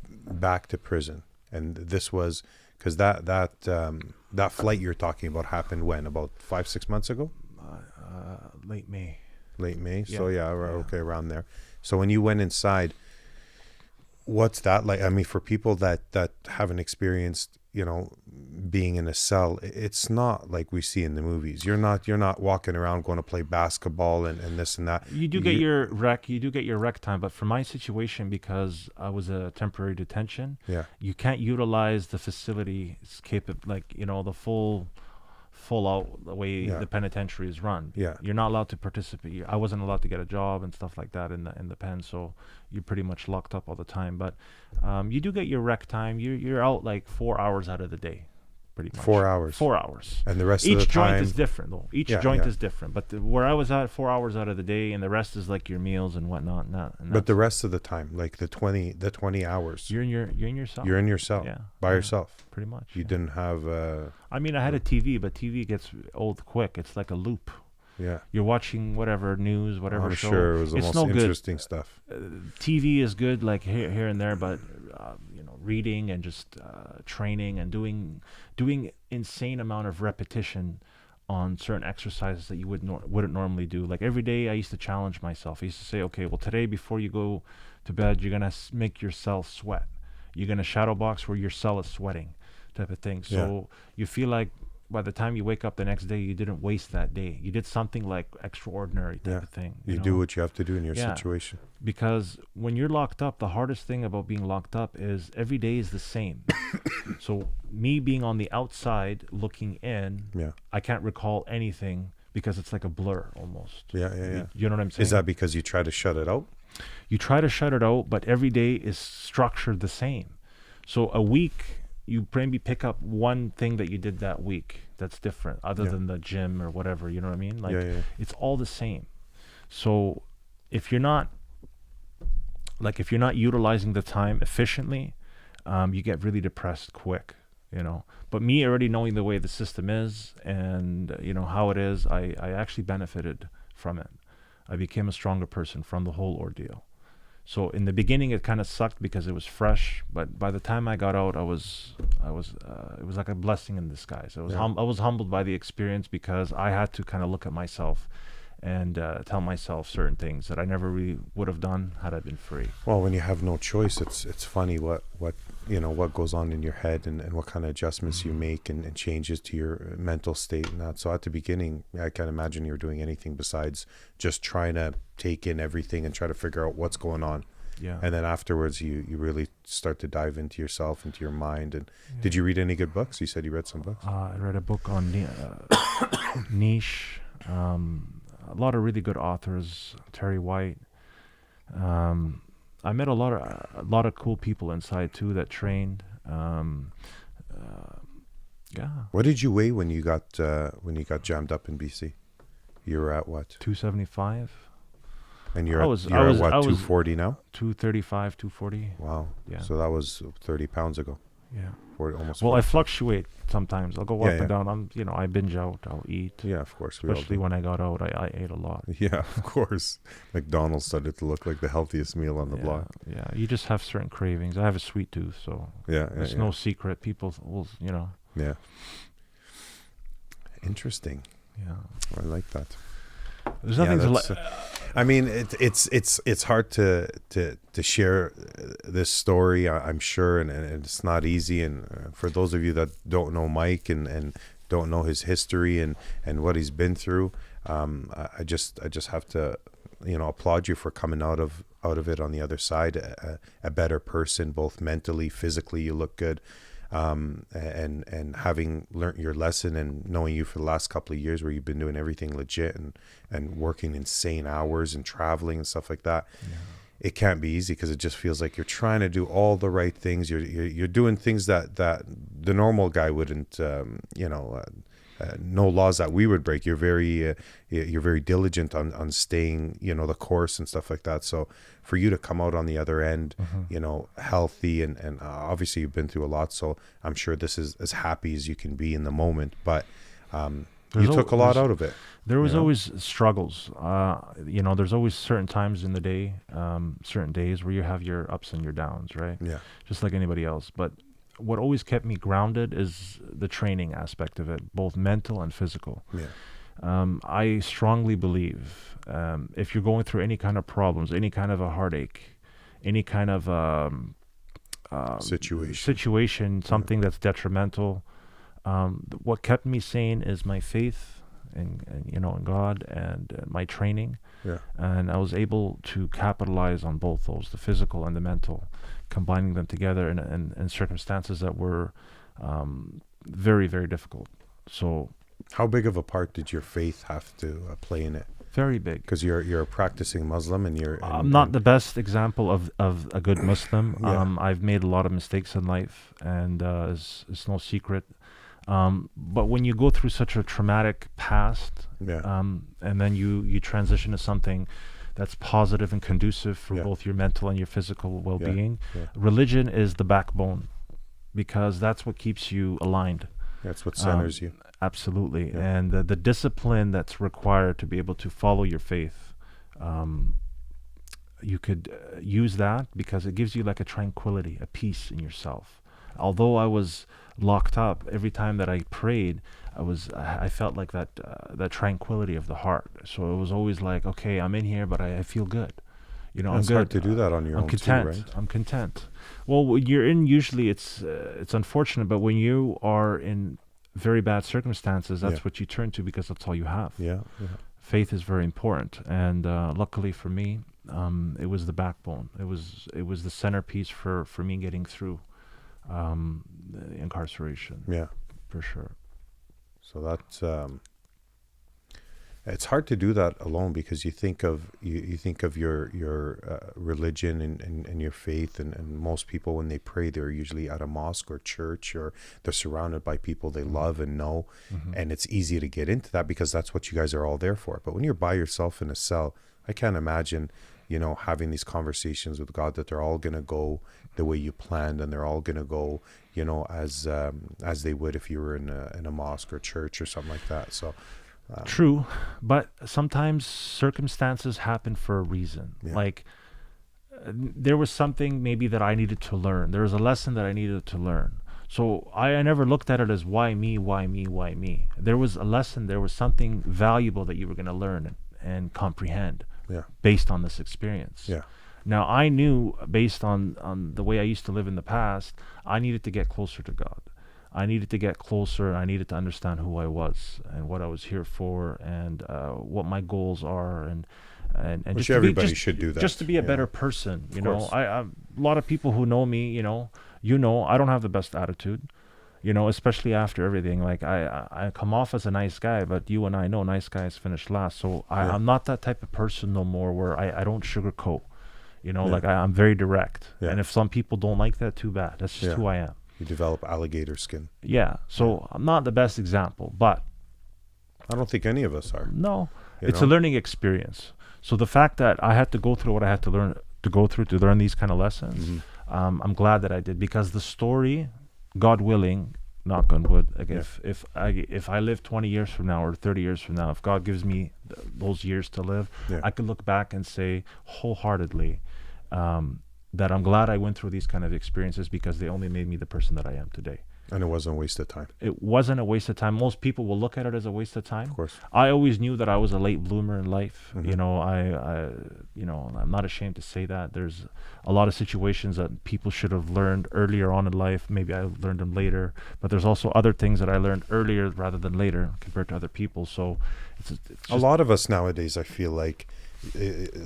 [SPEAKER 1] back to prison, and this was because that flight you're talking about happened when, about 5-6 months ago?
[SPEAKER 2] Late May.
[SPEAKER 1] Late May.
[SPEAKER 2] Yeah.
[SPEAKER 1] So okay, around there. So when you went inside, what's that like? I mean, for people that haven't experienced, being in a cell, it's not like we see in the movies. You're not walking around going to play basketball and this and that.
[SPEAKER 2] You do get your rec time, but for my situation, because I was a temporary detention, you can't utilize the facility the full out the way the penitentiary is run. Yeah. You're not allowed to participate. I wasn't allowed to get a job and stuff like that in the pen, so you're pretty much locked up all the time. But you do get your rec time. You're out like 4 hours out of the day, pretty much.
[SPEAKER 1] 4 hours.
[SPEAKER 2] 4 hours.
[SPEAKER 1] And the rest of the time,
[SPEAKER 2] each joint is different though. Each joint is different. But where I was at, 4 hours out of the day, and the rest is like your meals and whatnot.
[SPEAKER 1] But the rest of the time, like the 20 hours,
[SPEAKER 2] you're in your cell.
[SPEAKER 1] You're in your cell.
[SPEAKER 2] Yeah.
[SPEAKER 1] By yourself.
[SPEAKER 2] Pretty much.
[SPEAKER 1] You didn't have.
[SPEAKER 2] I mean, I had a TV, but TV gets old quick. It's like a loop.
[SPEAKER 1] Yeah.
[SPEAKER 2] You're watching whatever news, whatever show.
[SPEAKER 1] I'm sure it was the most interesting stuff.
[SPEAKER 2] TV is good, like here and there, but reading and just training and doing insane amount of repetition on certain exercises that you wouldn't normally do. Like every day, I used to challenge myself. I used to say, okay, well today before you go to bed, you're gonna make your cell sweat. You're gonna shadow box where your cell is sweating, type of thing. So you feel like by the time you wake up the next day, you didn't waste that day. You did something like extraordinary type of thing.
[SPEAKER 1] You do what you have to do in your situation.
[SPEAKER 2] Because when you're locked up, the hardest thing about being locked up is every day is the same. So me being on the outside looking in, I can't recall anything because it's like a blur almost.
[SPEAKER 1] Yeah.
[SPEAKER 2] You know what I'm saying?
[SPEAKER 1] Is that because you try to shut it out?
[SPEAKER 2] You try to shut it out, but every day is structured the same. So a week, you maybe pick up one thing that you did that week that's different other than the gym or whatever, you know what I mean? Like it's all the same. So if you're not utilizing the time efficiently, you get really depressed quick, But me already knowing the way the system is and how it is, I actually benefited from it. I became a stronger person from the whole ordeal. So in the beginning, it kind of sucked because it was fresh, but by the time I got out, it was like a blessing in disguise. I was humbled by the experience because I had to kind of look at myself and tell myself certain things that I never really would have done had I been free.
[SPEAKER 1] Well, when you have no choice, it's funny what goes on in your head and what kind of adjustments you make and changes to your mental state and that. So at the beginning, I can't imagine you were doing anything besides just trying to take in everything and try to figure out what's going on.
[SPEAKER 2] Yeah.
[SPEAKER 1] And then afterwards, you really start to dive into yourself, into your mind. And did you read any good books? You said you read some books.
[SPEAKER 2] I read a book on niche. A lot of really good authors. Terry White. I met a lot of cool people inside too that trained. Yeah.
[SPEAKER 1] What did you weigh when you got jammed up in BC? You were at what?
[SPEAKER 2] 275.
[SPEAKER 1] And you're at what, 240 now?
[SPEAKER 2] 235, 240.
[SPEAKER 1] Wow.
[SPEAKER 2] Yeah.
[SPEAKER 1] So that was 30 pounds ago.
[SPEAKER 2] Yeah.
[SPEAKER 1] 40, almost.
[SPEAKER 2] Well,
[SPEAKER 1] 40.
[SPEAKER 2] I fluctuate sometimes. I'll go up and down. I binge out. I'll eat.
[SPEAKER 1] Yeah, of course.
[SPEAKER 2] Especially when I got out, I ate a lot.
[SPEAKER 1] Yeah, of course. McDonald's started to look like the healthiest meal on the block.
[SPEAKER 2] Yeah, you just have certain cravings. I have a sweet tooth, so it's no secret. People will,
[SPEAKER 1] Yeah. Interesting.
[SPEAKER 2] Yeah.
[SPEAKER 1] I like that.
[SPEAKER 2] There's nothing
[SPEAKER 1] I mean, it's hard to share this story, I'm sure, and it's not easy. And for those of you that don't know Mike and don't know his history and what he's been through, I just have to, applaud you for coming out of it on the other side, a better person, both mentally, physically. You look good. And having learned your lesson and knowing you for the last couple of years where you've been doing everything legit and working insane hours and traveling and stuff like that, it can't be easy because it just feels like you're trying to do all the right things. You're doing things that the normal guy wouldn't, no laws that we would break. You're very diligent on staying, the course and stuff like that. So for you to come out on the other end, healthy and obviously you've been through a lot. So I'm sure this is as happy as you can be in the moment, but you took a lot out of it.
[SPEAKER 2] There was always struggles. There's always certain times in the day, certain days where you have your ups and your downs, right?
[SPEAKER 1] Yeah.
[SPEAKER 2] Just like anybody else. But what always kept me grounded is the training aspect of it, both mental and physical.
[SPEAKER 1] Yeah.
[SPEAKER 2] I strongly believe if you're going through any kind of problems, any kind of a heartache, any kind of situation, something that's detrimental, what kept me sane is my faith in God and my training.
[SPEAKER 1] Yeah.
[SPEAKER 2] And I was able to capitalize on both those, the physical and the mental, combining them together in circumstances that were very, very difficult. So,
[SPEAKER 1] how big of a part did your faith have to play in it?
[SPEAKER 2] Very big.
[SPEAKER 1] Because you're a practicing Muslim and you're...
[SPEAKER 2] I'm not the best example of a good Muslim.
[SPEAKER 1] Yeah.
[SPEAKER 2] I've made a lot of mistakes in life, and it's no secret. But when you go through such a traumatic past, and then you transition to something that's positive and conducive for both your mental and your physical well-being, religion is the backbone, because that's what keeps you aligned.
[SPEAKER 1] That's what centers you.
[SPEAKER 2] Absolutely. Yeah. And the discipline that's required to be able to follow your faith, you could use that because it gives you like a tranquility, a peace in yourself. Although I was locked up, every time that I prayed, I felt like that tranquility of the heart. So it was always like, okay, I'm in here, but I feel good.
[SPEAKER 1] It's hard to do that on your own
[SPEAKER 2] content.
[SPEAKER 1] too, right?
[SPEAKER 2] I'm content. Well, when you're in, usually it's unfortunate, but when you are in very bad circumstances, that's what you turn to because that's all you have.
[SPEAKER 1] Yeah.
[SPEAKER 2] Faith is very important, and luckily for me, it was the backbone. It was the centerpiece for me getting through the incarceration.
[SPEAKER 1] Yeah,
[SPEAKER 2] for sure.
[SPEAKER 1] So that's it's hard to do that alone because you think of your religion and your faith, and most people when they pray they're usually at a mosque or church, or they're surrounded by people they love and know, and it's easy to get into that because that's what you guys are all there for. But when you're by yourself in a cell, I can't imagine having these conversations with God that they're all going to go the way you planned, and they're all going to go as they would if you were in a mosque or church or something like that. So
[SPEAKER 2] true, but sometimes circumstances happen for a reason. Like there was something maybe that I needed to learn. There was a lesson that I needed to learn. So I never looked at it as why me, why me, why me. There was a lesson. There was something valuable that you were going to learn and comprehend based on this experience. Now I knew based on the way I used to live in the past, I needed to get closer to God. I needed to get closer. I needed to understand who I was and what I was here for, and what my goals are, and
[SPEAKER 1] and just everybody should do that.
[SPEAKER 2] Just to be a better person, you know. A lot of people who know me, you know, I don't have the best attitude, you know, especially after everything. Like I come off as a nice guy, but you and I know nice guys finish last. So I'm not that type of person no more where I don't sugarcoat, you know, like I'm very direct. And if some people don't like that, too bad. That's just who I am.
[SPEAKER 1] You develop alligator skin.
[SPEAKER 2] Yeah. So I'm not the best example, but
[SPEAKER 1] I don't think any of us are.
[SPEAKER 2] No, it's a learning experience. So the fact that I had to go through what I had to learn these kind of lessons, I'm glad that I did, because the story, God willing, knock on wood, like if I live 20 years from now or 30 years from now, if God gives me those years to live, I could look back and say wholeheartedly that I'm glad I went through these kind of experiences, because they only made me the person that I am today.
[SPEAKER 1] And it wasn't a waste of time.
[SPEAKER 2] It wasn't a waste of time. Most people will look at it as a waste of time.
[SPEAKER 1] Of course.
[SPEAKER 2] I always knew that I was a late bloomer in life. You know, I'm not ashamed to say that. There's a lot of situations that people should have learned earlier on in life. Maybe I learned them later, but there's also other things that I learned earlier rather than later compared to other people. So it's just, a
[SPEAKER 1] lot of us nowadays, I feel like,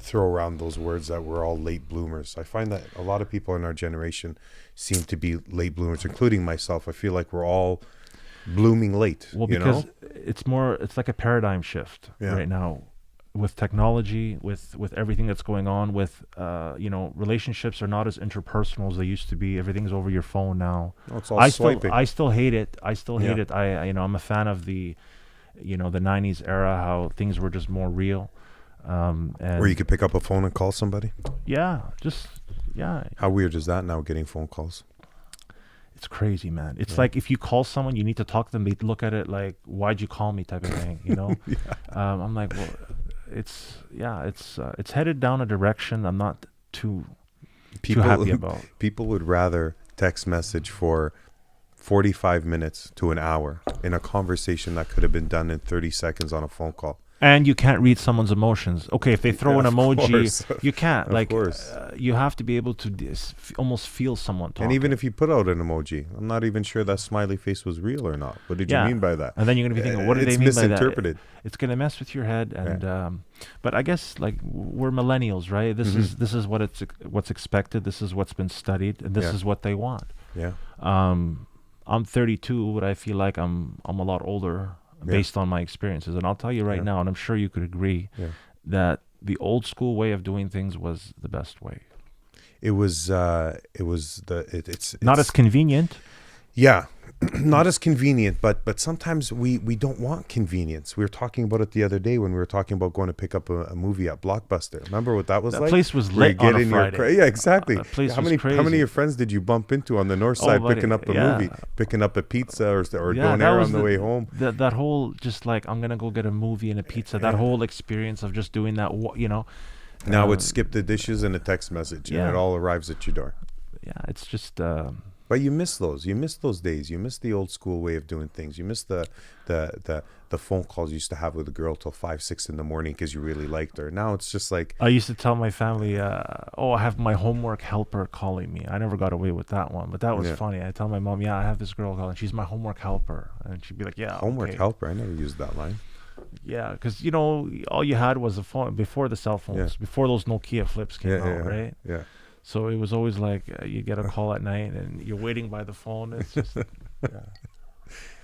[SPEAKER 1] throw around those words that we're all late bloomers. I find that a lot of people in our generation seem to be late bloomers, including myself. I feel like we're all blooming late.
[SPEAKER 2] Well, because it's like a paradigm shift right now with technology, with everything that's going on, with relationships are not as interpersonal as they used to be. Everything's over your phone now.
[SPEAKER 1] Oh, it's all swiping.
[SPEAKER 2] I still hate it. Hate it. I'm a fan of the 90s era, how things were just more real. And
[SPEAKER 1] where you could pick up a phone and call somebody? How weird is that now, getting phone calls?
[SPEAKER 2] It's crazy, man. It's like if you call someone, you need to talk to them. They look at it like, why'd you call me type of thing, you know? I'm like, well, it's headed down a direction I'm not too happy about.
[SPEAKER 1] People would rather text message for 45 minutes to an hour in a conversation that could have been done in 30 seconds on a phone call.
[SPEAKER 2] And you can't read someone's emotions. Okay, if they throw an emoji, you can't. Like, you have to be able to almost feel someone talking.
[SPEAKER 1] And even if you put out an emoji, I'm not even sure that smiley face was real or not. What did you mean by that?
[SPEAKER 2] And then you're going to be thinking, what do they mean by that?
[SPEAKER 1] It's misinterpreted.
[SPEAKER 2] It's going to mess with your head. And but I guess, like, we're millennials, right? This is what's expected. This is what's been studied, and this is what they want.
[SPEAKER 1] Yeah.
[SPEAKER 2] I'm 32, but I feel like I'm a lot older. Based on my experiences. And I'll tell you right now, and I'm sure you could agree, that the old school way of doing things was the best way.
[SPEAKER 1] It's
[SPEAKER 2] not as convenient.
[SPEAKER 1] Yeah. Not as convenient, but sometimes we don't want convenience. We were talking about it the other day when we were talking about going to pick up a movie at Blockbuster. Remember what that was like?
[SPEAKER 2] That place was lit on a Friday.
[SPEAKER 1] Yeah, exactly.
[SPEAKER 2] How many
[SPEAKER 1] of your friends did you bump into on the north side picking up a movie, picking up a pizza or donair on the way home?
[SPEAKER 2] That whole, just like, I'm going to go get a movie and a pizza, that whole experience of just doing that, you know.
[SPEAKER 1] Now it's skip the dishes and a text message and it all arrives at your door.
[SPEAKER 2] Yeah, it's just...
[SPEAKER 1] But you miss those. You miss those days. You miss the old school way of doing things. You miss the phone calls you used to have with a girl till 5, 6 in the morning because you really liked her. Now it's just like...
[SPEAKER 2] I used to tell my family, I have my homework helper calling me. I never got away with that one, but that was funny. I tell my mom, I have this girl calling. She's my homework helper. And she'd be like,
[SPEAKER 1] homework helper? I never used that line.
[SPEAKER 2] Yeah, because, all you had was a phone before the cell phones, before those Nokia flips came out, right?
[SPEAKER 1] Yeah.
[SPEAKER 2] So it was always like you get a call at night and you're waiting by the phone. It's just,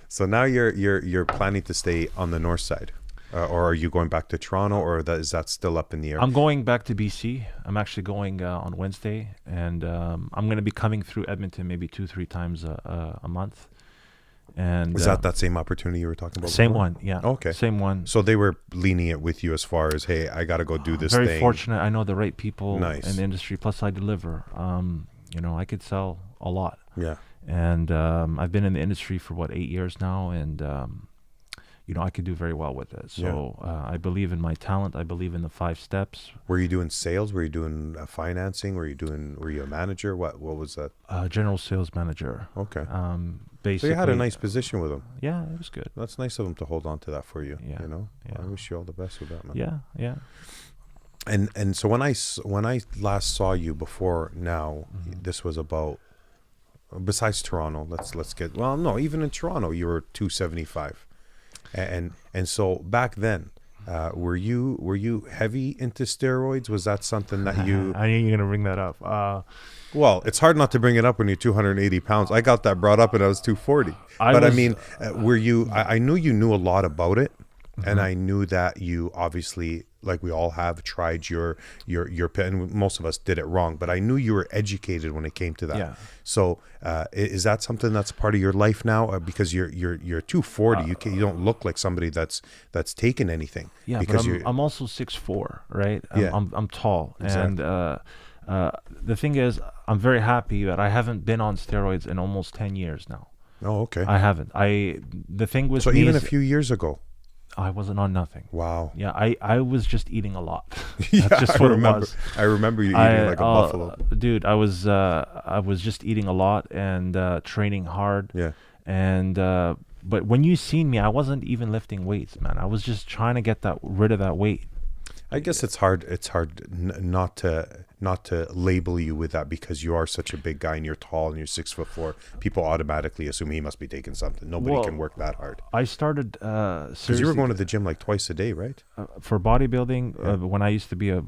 [SPEAKER 1] So now you're planning to stay on the north side, or are you going back to Toronto, or is that still up in the air?
[SPEAKER 2] I'm going back to BC. I'm actually going on Wednesday, and I'm going to be coming through Edmonton maybe 2-3 times a month. And
[SPEAKER 1] is that same opportunity you were talking about?
[SPEAKER 2] Same
[SPEAKER 1] before?
[SPEAKER 2] one, yeah.
[SPEAKER 1] Okay,
[SPEAKER 2] same one.
[SPEAKER 1] So they were lenient with you as far as, hey, I got to go do this
[SPEAKER 2] Very
[SPEAKER 1] thing.
[SPEAKER 2] fortunate. I know the right people
[SPEAKER 1] Nice.
[SPEAKER 2] in the industry. Plus, I deliver. I could sell a lot.
[SPEAKER 1] Yeah.
[SPEAKER 2] And I've been in the industry for 8 years now, and I could do very well with it. So I believe in my talent. I believe in the 5 steps.
[SPEAKER 1] Were you doing sales? Were you doing financing? Were you a manager? What was that?
[SPEAKER 2] General sales manager.
[SPEAKER 1] Okay.
[SPEAKER 2] Basically,
[SPEAKER 1] so you had a nice position with them.
[SPEAKER 2] Yeah, it was good.
[SPEAKER 1] That's nice of them to hold on to that for you.
[SPEAKER 2] Yeah.
[SPEAKER 1] I wish you all the best with that, man.
[SPEAKER 2] Yeah.
[SPEAKER 1] And so when I last saw you before now, this was about, besides Toronto, let's get, well, no, even in Toronto you were 275, and so back then Were you heavy into steroids? Was that something that you?
[SPEAKER 2] I knew you were gonna bring that up.
[SPEAKER 1] Well, it's hard not to bring it up when you're 280 pounds. I got that brought up and I was 240. I mean, were you? I knew you knew a lot about it, and I knew that you obviously, like we all have, tried your and most of us did it wrong. But I knew you were educated when it came to that.
[SPEAKER 2] Yeah.
[SPEAKER 1] So, is that something that's part of your life now? Because you're 240, you don't look like somebody that's taken anything.
[SPEAKER 2] Yeah,
[SPEAKER 1] because
[SPEAKER 2] but I'm also 6'4", right?
[SPEAKER 1] Yeah.
[SPEAKER 2] I'm tall,
[SPEAKER 1] Exactly.
[SPEAKER 2] and the thing is, I'm very happy that I haven't been on steroids in almost 10 years now.
[SPEAKER 1] Oh, okay.
[SPEAKER 2] I haven't. The thing with
[SPEAKER 1] So
[SPEAKER 2] me
[SPEAKER 1] even
[SPEAKER 2] is
[SPEAKER 1] a few years ago.
[SPEAKER 2] I wasn't on nothing.
[SPEAKER 1] Wow.
[SPEAKER 2] Yeah, I was just eating a lot.
[SPEAKER 1] Yeah,
[SPEAKER 2] That's just what it was.
[SPEAKER 1] I remember you eating like a buffalo.
[SPEAKER 2] Dude, I was just eating a lot and training hard.
[SPEAKER 1] Yeah.
[SPEAKER 2] And but when you seen me, I wasn't even lifting weights, man. I was just trying to get rid of that weight.
[SPEAKER 1] I guess it's hard not to label you with that, because you are such a big guy and you're tall and you're 6'4". People automatically assume he must be taking something. Nobody can work that hard.
[SPEAKER 2] I started
[SPEAKER 1] Because you were going to the gym like twice a day, right?
[SPEAKER 2] For bodybuilding, when I used to be I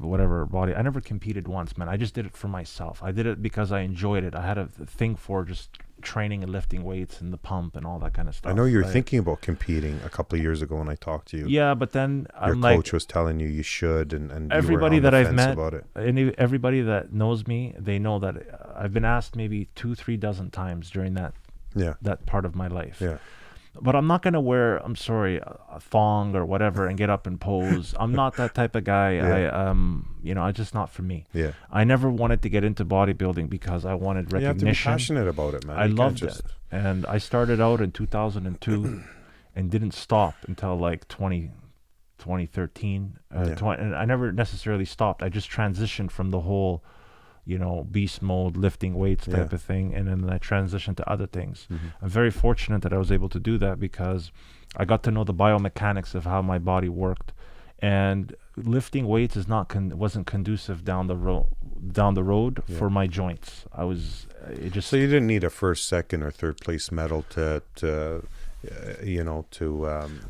[SPEAKER 2] never competed once, man. I just did it for myself. I did it because I enjoyed it. I had a thing for just training and lifting weights and the pump and all that kind of stuff.
[SPEAKER 1] I know you were thinking about competing a couple of years ago when I talked to you.
[SPEAKER 2] Yeah, but then
[SPEAKER 1] your coach was telling you should, and
[SPEAKER 2] everybody
[SPEAKER 1] you were on
[SPEAKER 2] that
[SPEAKER 1] the
[SPEAKER 2] I've
[SPEAKER 1] fence
[SPEAKER 2] met,
[SPEAKER 1] about it.
[SPEAKER 2] everybody that knows me, they know that I've been asked maybe 2-3 dozen times during that part of my life.
[SPEAKER 1] Yeah.
[SPEAKER 2] But I'm not gonna wear, I'm sorry, a thong or whatever and get up and pose. I'm not that type of guy.
[SPEAKER 1] Yeah.
[SPEAKER 2] It's just not for me.
[SPEAKER 1] Yeah.
[SPEAKER 2] I never wanted to get into bodybuilding because I wanted recognition.
[SPEAKER 1] You have to be passionate about it, man.
[SPEAKER 2] I loved it, and I started out in 2002 and didn't stop until like 2013. And I never necessarily stopped. I just transitioned from the whole, beast mode, lifting weights type of thing, and then I transitioned to other things. I'm very fortunate that I was able to do that because I got to know the biomechanics of how my body worked, and lifting weights wasn't conducive down the road for my joints. So
[SPEAKER 1] you didn't need a first, second, or third place medal to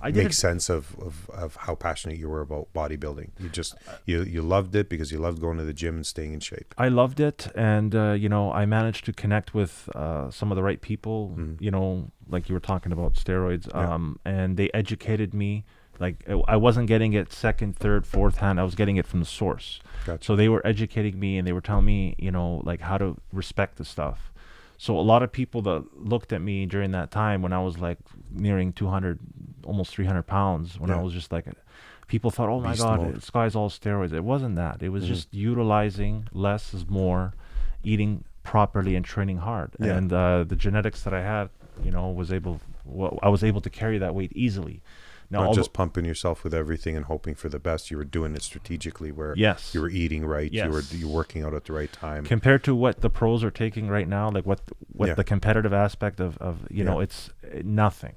[SPEAKER 1] make sense of how passionate you were about bodybuilding. You loved it because you loved going to the gym and staying in shape.
[SPEAKER 2] I loved it, and I managed to connect with some of the right people. Like you were talking about steroids, and they educated me. Like I wasn't getting it second, third, fourth hand. I was getting it from the source.
[SPEAKER 1] Gotcha.
[SPEAKER 2] So they were educating me, and they were telling me, like how to respect the stuff. So a lot of people that looked at me during that time when I was like nearing 200, almost 300 pounds, when I was just like, people thought, oh my God, this guy's all steroids. It wasn't that. It was just utilizing less is more, eating properly and training hard. Yeah. And the genetics that I had, I was able to carry that weight easily. Now,
[SPEAKER 1] not just pumping yourself with everything and hoping for the best. You were doing it strategically, where you were eating right. You were working out at the right time. Compared
[SPEAKER 2] to what the pros are taking right now, like what the competitive aspect of it's nothing.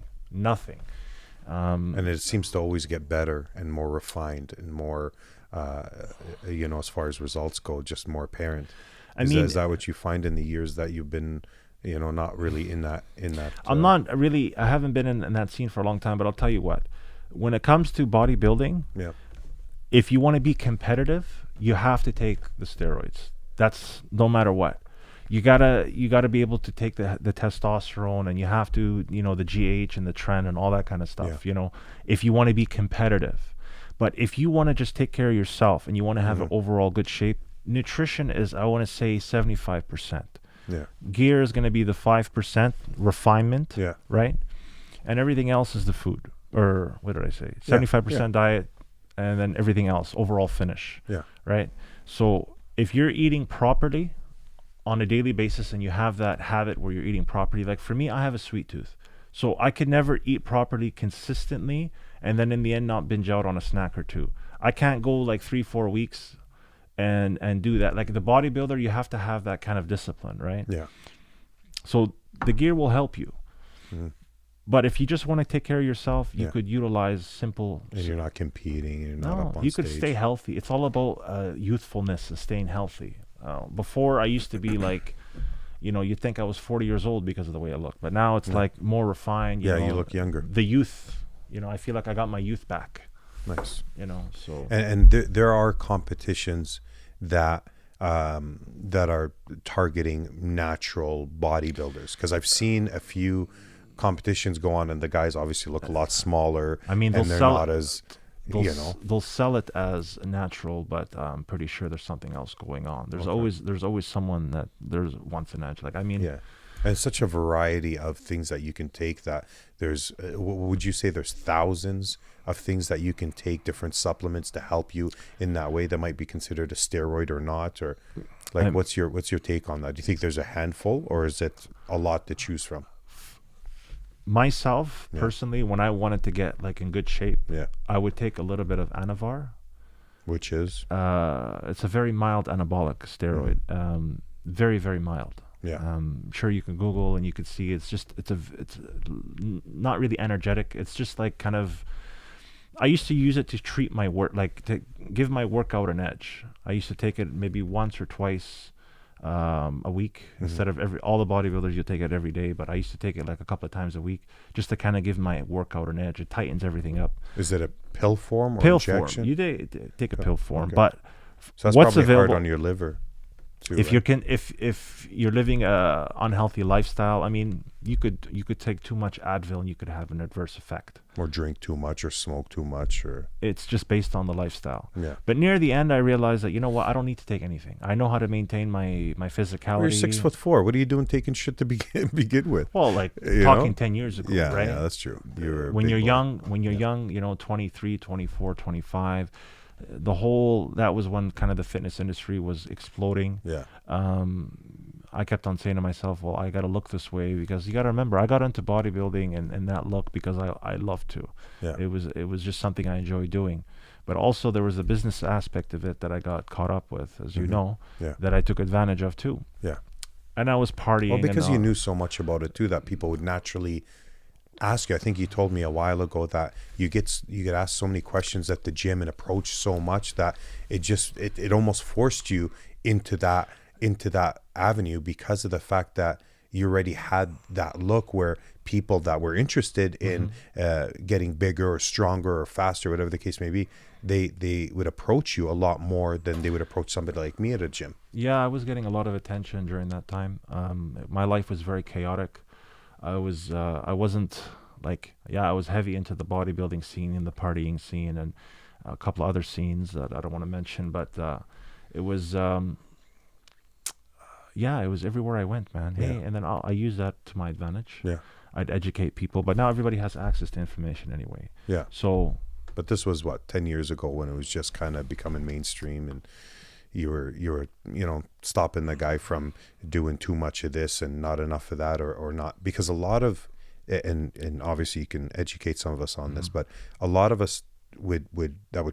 [SPEAKER 1] And it seems to always get better and more refined and more, as far as results go, just more apparent. Is that what you find in the years that you've been? Not really in that.
[SPEAKER 2] I haven't been in that scene for a long time, but I'll tell you what. When it comes to bodybuilding, if you want to be competitive, you have to take the steroids. That's no matter what. You gotta be able to take the testosterone, and you have to, the GH and the tren and all that kind of stuff. If you want to be competitive. But if you want to just take care of yourself and you want to have an overall good shape, nutrition is, I want to say, 75%.
[SPEAKER 1] Yeah.
[SPEAKER 2] Gear is going to be the 5% refinement, right? And everything else is the food. Or what did I say? 75% diet, and then everything else, overall finish.
[SPEAKER 1] Yeah.
[SPEAKER 2] Right? So if you're eating properly on a daily basis and you have that habit where you're eating properly, like for me, I have a sweet tooth. So I could never eat properly consistently and then in the end not binge out on a snack or two. I can't go like 3-4 weeks and do that. Like the bodybuilder, you have to have that kind of discipline, right?
[SPEAKER 1] Yeah.
[SPEAKER 2] So the gear will help you. But if you just want to take care of yourself, you could utilize simple.
[SPEAKER 1] And you're not competing. And you're not up on
[SPEAKER 2] you
[SPEAKER 1] stage.
[SPEAKER 2] could stay healthy. It's all about youthfulness and staying healthy. Before I used to be like, you'd think I was 40 years old because of the way I looked. But now it's like more refined.
[SPEAKER 1] You look younger.
[SPEAKER 2] The youth, I feel like I got my youth back.
[SPEAKER 1] Nice.
[SPEAKER 2] So.
[SPEAKER 1] And there are competitions that that are targeting natural bodybuilders, because I've seen a few competitions go on, and the guys obviously look a lot smaller.
[SPEAKER 2] I mean,
[SPEAKER 1] and they're not as,
[SPEAKER 2] they'll sell it as natural, but I'm pretty sure there's something else going on. There's always someone that wants an edge. Like, I mean,
[SPEAKER 1] yeah. And it's such a variety of things that you can take, that there's, would you say there's thousands of things that you can take, different supplements to help you in that way that might be considered a steroid or not? Or like, what's your take on that? Do you think there's a handful, or is it a lot to choose from?
[SPEAKER 2] Myself, personally, when I wanted to get like in good shape, I would take a little bit of Anavar.
[SPEAKER 1] Which is?
[SPEAKER 2] It's a very mild anabolic steroid. Very, very mild.
[SPEAKER 1] Yeah.
[SPEAKER 2] Sure, you can Google and you can see it's not really energetic. It's just like kind of, I used to use it to treat my work, like to give my workout an edge. I used to take it maybe once or twice a week instead of all the bodybuilders, you take it every day, but I used to take it like a couple of times a week just to kind of give my workout an edge. It tightens everything up.
[SPEAKER 1] Is it a pill form or
[SPEAKER 2] pill
[SPEAKER 1] injection?
[SPEAKER 2] Form. You take a pill form,
[SPEAKER 1] okay.
[SPEAKER 2] But
[SPEAKER 1] so that's
[SPEAKER 2] what's
[SPEAKER 1] probably
[SPEAKER 2] available
[SPEAKER 1] hard on your liver. Too,
[SPEAKER 2] if you're living a unhealthy lifestyle, I mean, you could take too much Advil and you could have an adverse effect.
[SPEAKER 1] Or drink too much, or smoke too much, or
[SPEAKER 2] it's just based on the lifestyle.
[SPEAKER 1] Yeah.
[SPEAKER 2] But near the end, I realized that, you know what, I don't need to take anything. I know how to maintain my physicality.
[SPEAKER 1] Well, you're 6'4". What are you doing taking shit to begin with?
[SPEAKER 2] Well, like talking 10 years ago,
[SPEAKER 1] yeah,
[SPEAKER 2] right?
[SPEAKER 1] Yeah, that's true.
[SPEAKER 2] When you're young, 23, 24, 25. That was when kind of the fitness industry was exploding.
[SPEAKER 1] Yeah.
[SPEAKER 2] I kept on saying to myself, well, I got to look this way, because you got to remember, I got into bodybuilding and that look because I love to.
[SPEAKER 1] Yeah.
[SPEAKER 2] It was just something I enjoy doing. But also there was a business aspect of it that I got caught up with, as you know, that I took advantage of too.
[SPEAKER 1] Yeah.
[SPEAKER 2] And I was partying.
[SPEAKER 1] Well, because you knew so much about it too, that people would naturally ask you. I think you told me a while ago that you get asked so many questions at the gym and approached so much that it almost forced you into that avenue, because of the fact that you already had that look where people that were interested in getting bigger or stronger or faster, whatever the case may be, they would approach you a lot more than they would approach somebody like me at a gym.
[SPEAKER 2] Yeah, I was getting a lot of attention during that time. My life was very chaotic. I wasn't like, I was heavy into the bodybuilding scene and the partying scene and a couple of other scenes that I don't want to mention, but it was, it was everywhere I went, man. Hey, and then I use that to my advantage.
[SPEAKER 1] Yeah.
[SPEAKER 2] I'd educate people, but now everybody has access to information anyway.
[SPEAKER 1] Yeah.
[SPEAKER 2] So.
[SPEAKER 1] But this was 10 years ago, when it was just kind of becoming mainstream, and you were stopping the guy from doing too much of this and not enough of that, or not, because a lot of, and obviously you can educate some of us on this, but a lot of us would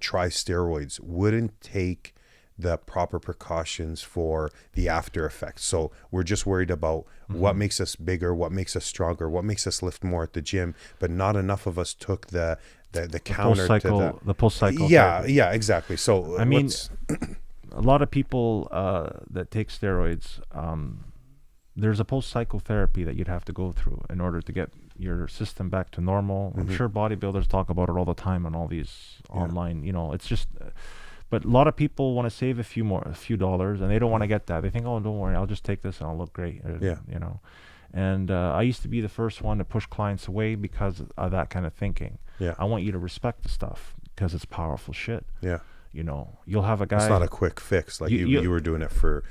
[SPEAKER 1] try steroids wouldn't take the proper precautions for the after effects. So we're just worried about what makes us bigger, what makes us stronger, what makes us lift more at the gym, but not enough of us took the counter to
[SPEAKER 2] the post-cycle
[SPEAKER 1] therapy. Yeah, exactly. So
[SPEAKER 2] I mean, a lot of people that take steroids, there's a post-cycle therapy that you'd have to go through in order to get your system back to normal. I'm sure bodybuilders talk about it all the time on all these online, it's just, but a lot of people want to save a few dollars, and they don't want to get that. They think, oh, don't worry, I'll just take this and I'll look great. And I used to be the first one to push clients away because of that kind of thinking. Yeah. I want you to respect the stuff because it's powerful shit.
[SPEAKER 1] Yeah.
[SPEAKER 2] You'll have a guy.
[SPEAKER 1] It's not a quick fix. Like you were doing it for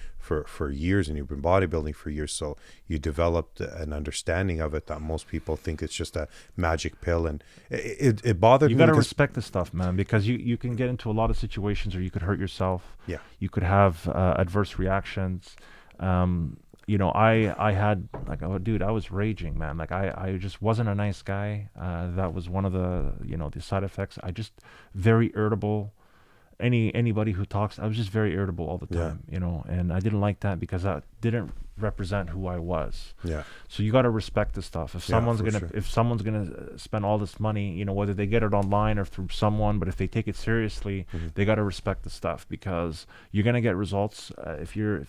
[SPEAKER 1] years, and you've been bodybuilding for years. So you developed an understanding of it that most people think it's just a magic pill. And it bothered me.
[SPEAKER 2] You got to respect the stuff, man, because you can get into a lot of situations where you could hurt yourself.
[SPEAKER 1] Yeah.
[SPEAKER 2] You could have adverse reactions. I had, like, oh, dude, I was raging, man. Like, I just wasn't a nice guy. That was one of the, the side effects. I just very irritable. Anybody who talks, I was just very irritable all the time, and I didn't like that because that didn't represent who I was.
[SPEAKER 1] Yeah.
[SPEAKER 2] So you got to respect the stuff. If someone's gonna spend all this money, whether they get it online or through someone, but if they take it seriously, they got to respect the stuff, because you're gonna get results if you're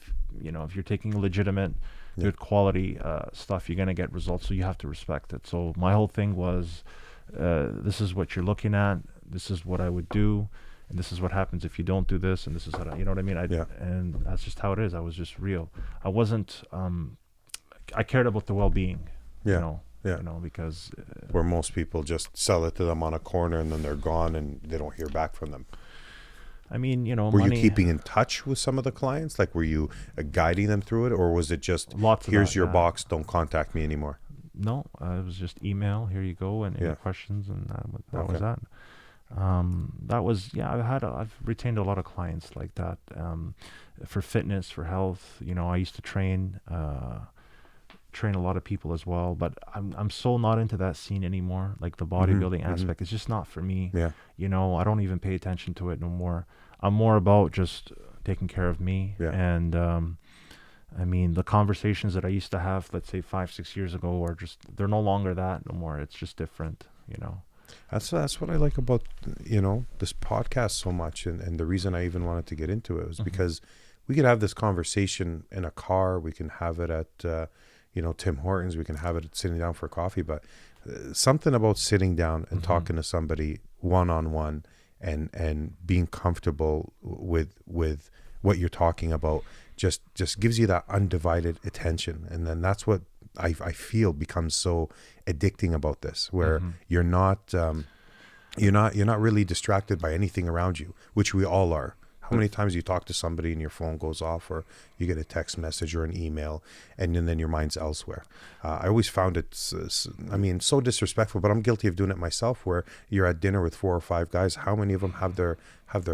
[SPEAKER 2] taking legitimate, good quality stuff. You're gonna get results, so you have to respect it. So my whole thing was, this is what you're looking at. this is what I would do, and this is what happens if you don't do this, and this is how you know what I mean. And that's just how it is. I was just real. I wasn't. I cared about the well-being.
[SPEAKER 1] Yeah.
[SPEAKER 2] You know.
[SPEAKER 1] Yeah.
[SPEAKER 2] You know, because
[SPEAKER 1] where most people just sell it to them on a corner and then they're gone and they don't hear back from them.
[SPEAKER 2] I mean, you know,
[SPEAKER 1] were you keeping in touch with some of the clients? Like, were you guiding them through it, or was it just here's your box, don't contact me anymore?
[SPEAKER 2] No, it was just email. Here you go, and any questions, and that was that. That was I've retained a lot of clients like that for fitness, for health. You know, I used to train a lot of people as well, but I'm so not into that scene anymore. Like the bodybuilding aspect is just not for me.
[SPEAKER 1] Yeah.
[SPEAKER 2] You know, I don't even pay attention to it no more. I'm more about just taking care of me.
[SPEAKER 1] Yeah.
[SPEAKER 2] And I mean, the conversations that I used to have, let's say 5-6 years ago, are just, they're no longer that no more. It's just different, you know.
[SPEAKER 1] That's what I like about, you know, this podcast so much, and the reason I even wanted to get into it was because we could have this conversation in a car. We can have it at you know, Tim Hortons, we can have it sitting down for coffee, but something about sitting down and talking to somebody one-on-one and being comfortable with what you're talking about just gives you that undivided attention. And then that's what I feel becomes so addicting about this, where you're not really distracted by anything around you, which we all are. How many times you talk to somebody and your phone goes off, or you get a text message or an email, and then your mind's elsewhere? I always found it, so disrespectful, but I'm guilty of doing it myself, where you're at dinner with 4 or 5 guys. How many of them have their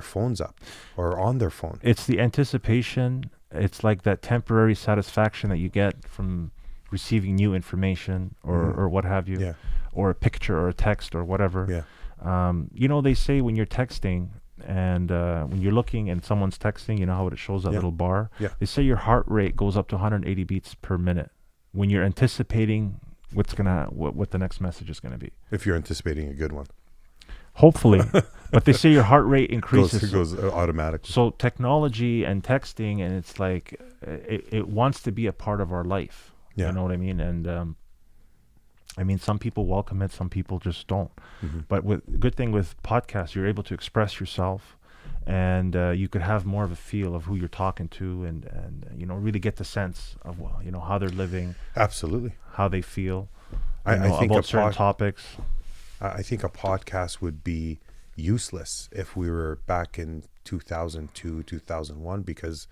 [SPEAKER 1] phones up or on their phone?
[SPEAKER 2] It's the anticipation. It's like that temporary satisfaction that you get from receiving new information or what have you, or a picture or a text or whatever. You know, they say when you're texting, and when you're looking and someone's texting, you know how it shows that little bar? They say your heart rate goes up to 180 beats per minute when you're anticipating what the next message is going to be.
[SPEAKER 1] If you're anticipating a good one.
[SPEAKER 2] Hopefully. But they say your heart rate increases.
[SPEAKER 1] It goes automatically.
[SPEAKER 2] So technology and texting, and it's like it wants to be a part of our life. You know what I mean? And I mean, some people welcome it, some people just don't. But good thing with podcasts, you're able to express yourself, and you could have more of a feel of who you're talking to, and you know, really get the sense of, well, you know, how they're living.
[SPEAKER 1] Absolutely.
[SPEAKER 2] How they feel.
[SPEAKER 1] I think
[SPEAKER 2] about certain topics.
[SPEAKER 1] I think a podcast would be useless if we were back in 2002, 2001, because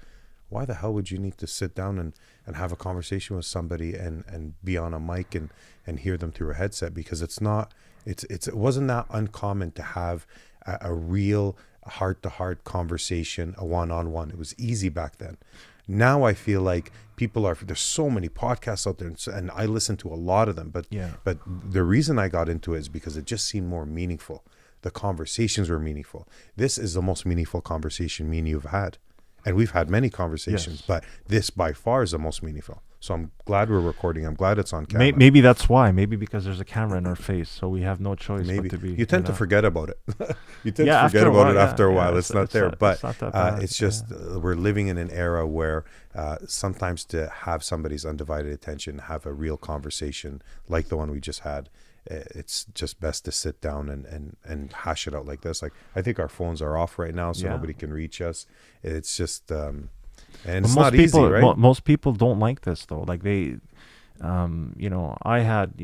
[SPEAKER 1] why the hell would you need to sit down and have a conversation with somebody and be on a mic and hear them through a headset? Because it wasn't that uncommon to have a real heart-to-heart conversation, a one-on-one. It was easy back then. Now I feel like there's so many podcasts out there, and I listen to a lot of them, but the reason I got into it is because it just seemed more meaningful. The conversations were meaningful. This is the most meaningful conversation me and you've had. And we've had many conversations, but this by far is the most meaningful. So I'm glad we're recording. I'm glad it's on camera.
[SPEAKER 2] Maybe that's why. Maybe because there's a camera in our face, so we have no choice but to be.
[SPEAKER 1] You tend to forget about it. You tend to forget about it after a while. It's not there. But it's just we're living in an era where sometimes to have somebody's undivided attention, have a real conversation like the one we just had, it's just best to sit down and hash it out like this. Like, I think our phones are off right now, so nobody can reach us. It's just and it's not easy, right?
[SPEAKER 2] Most people don't like this though. Like they, you know, I had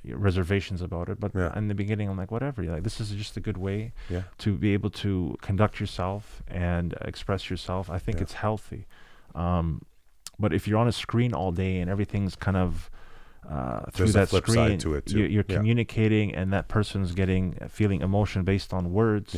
[SPEAKER 2] reservations about it, but in the beginning I'm like, whatever. Like, this is just a good way to be able to conduct yourself and express yourself. I think it's healthy. But if you're on a screen all day and everything's kind of through that screen, you're communicating, and that person's feeling emotion based on words.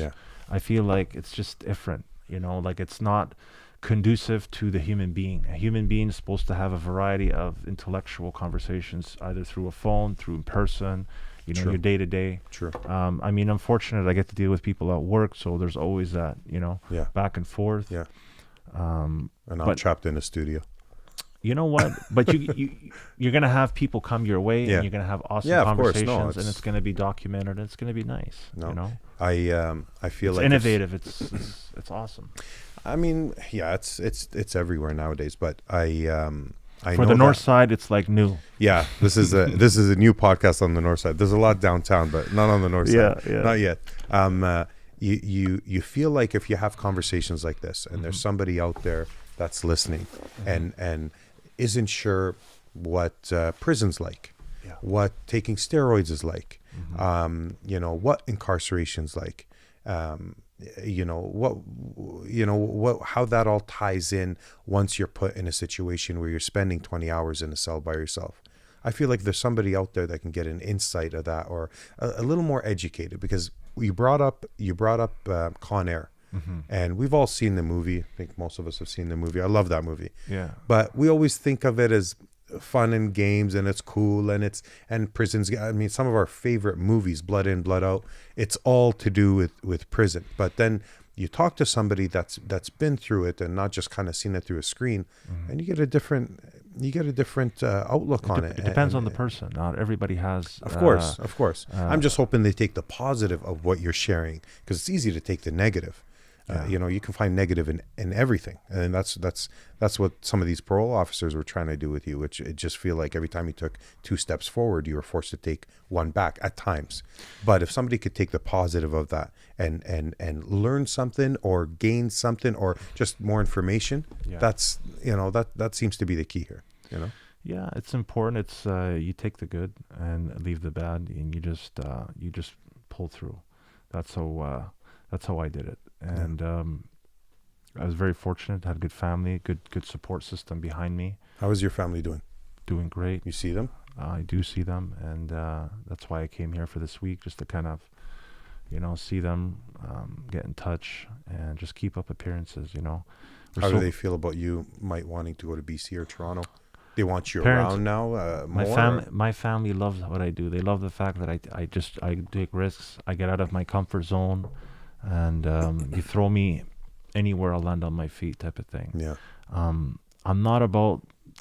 [SPEAKER 2] I feel like it's just different, you know, like it's not conducive to the human being. A human being is supposed to have a variety of intellectual conversations, either through a phone, through in person, you know, your day to day. I mean, I'm fortunate I get to deal with people at work, so there's always that, you know, back and forth.
[SPEAKER 1] And I'm trapped in a studio.
[SPEAKER 2] You know what? But you're gonna have people come your way, and you're gonna have awesome conversations, and it's gonna be documented. And it's gonna be nice. You know,
[SPEAKER 1] I feel
[SPEAKER 2] it's
[SPEAKER 1] like
[SPEAKER 2] innovative. It's awesome.
[SPEAKER 1] I mean, it's everywhere nowadays. But I
[SPEAKER 2] For the north side, it's like new.
[SPEAKER 1] Yeah, this is a new podcast on the north side. There's a lot downtown, but not on the north side. Yeah, not yet. You feel like if you have conversations like this, and there's somebody out there that's listening, and isn't sure what prison's like, what taking steroids is like, what incarceration's like. How that all ties in once you're put in a situation where you're spending 20 hours in a cell by yourself. I feel like there's somebody out there that can get an insight of that, or a little more educated, because you brought up Con Air, and we've all seen the movie. I think most of us have seen the movie. I love that movie. Yeah. But we always think of it as fun and games, and it's cool, and prisons. I mean, some of our favorite movies, Blood In, Blood Out, it's all to do with prison. But then you talk to somebody that's been through it and not just kind of seen it through a screen, and you get a different outlook on it.
[SPEAKER 2] It depends on the person. Not everybody has.
[SPEAKER 1] Of course. I'm just hoping they take the positive of what you're sharing, because it's easy to take the negative. You can find negative in everything, and that's what some of these parole officers were trying to do with you, which it just feel like every time you took 2 steps forward, you were forced to take 1 back at times. But if somebody could take the positive of that and learn something or gain something or just more information, that's that seems to be the key here.
[SPEAKER 2] Yeah, it's important. It's you take the good and leave the bad, and you just pull through. That's how I did it. And I was very fortunate. Had a good family, good support system behind me.
[SPEAKER 1] How is your family doing?
[SPEAKER 2] Doing great.
[SPEAKER 1] You see them?
[SPEAKER 2] I do see them, and that's why I came here for this week, just to kind of, see them, get in touch, and just keep up appearances.
[SPEAKER 1] How do they feel about you might wanting to go to BC or Toronto? They want you around now more?
[SPEAKER 2] My family loves what I do. They love the fact that I take risks. I get out of my comfort zone. And you throw me anywhere, I'll land on my feet, type of thing. Yeah.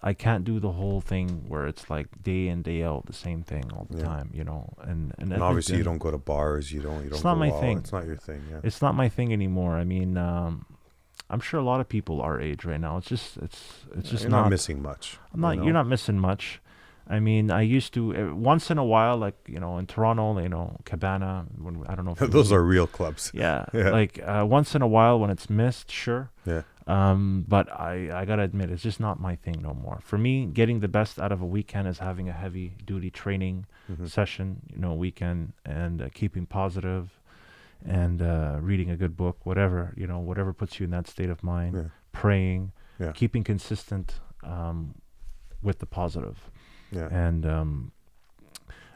[SPEAKER 2] I can't do the whole thing where it's like day in, day out, the same thing all the time, And
[SPEAKER 1] obviously you don't go to bars, you don't.
[SPEAKER 2] It's not my thing.
[SPEAKER 1] It's not your thing. Yeah.
[SPEAKER 2] It's not my thing anymore. I mean, I'm sure a lot of people our age right now. It's just
[SPEAKER 1] you're not missing much.
[SPEAKER 2] You're not missing much. I mean, I used to once in a while, like in Toronto, Cabana. I don't know if
[SPEAKER 1] those are real clubs.
[SPEAKER 2] Yeah. Like once in a while when it's missed, sure. Yeah. But I gotta admit, it's just not my thing no more. For me, getting the best out of a weekend is having a heavy duty training session, weekend, and keeping positive, and reading a good book, whatever puts you in that state of mind. Praying, keeping consistent with the positive. Yeah. And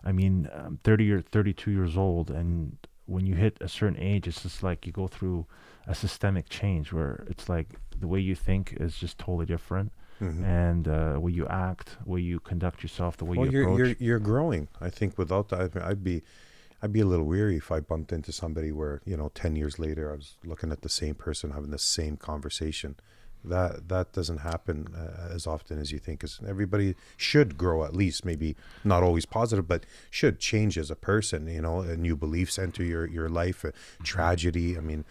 [SPEAKER 2] I'm 30 or 32 years old, and when you hit a certain age, it's just like you go through a systemic change where it's like the way you think is just totally different, and the way you act, the way you conduct yourself, the way you approach.
[SPEAKER 1] You're growing. I think without that, I'd be a little weary if I bumped into somebody where 10 years later I was looking at the same person having the same conversation. That doesn't happen as often as you think, because everybody should grow, at least, maybe not always positive, but should change as a person. New beliefs enter your life, tragedy. I mean,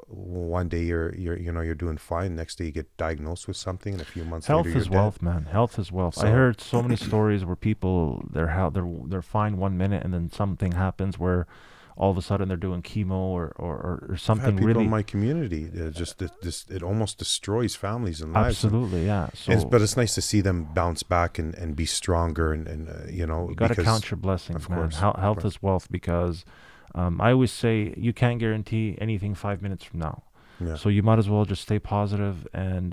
[SPEAKER 1] one day you're doing fine, next day you get diagnosed with something, and a few months
[SPEAKER 2] later
[SPEAKER 1] you're
[SPEAKER 2] dead. Health is wealth, man. Health is wealth. So, I heard so many stories where people they're fine 1 minute, and then something happens where all of a sudden they're doing chemo or something. I've had
[SPEAKER 1] people in my community, it almost destroys families and lives.
[SPEAKER 2] Absolutely, yeah. So,
[SPEAKER 1] but it's nice to see them bounce back and be stronger, and
[SPEAKER 2] you got to count your blessings, man. Health is wealth, because I always say you can't guarantee anything 5 minutes from now. Yeah. So you might as well just stay positive and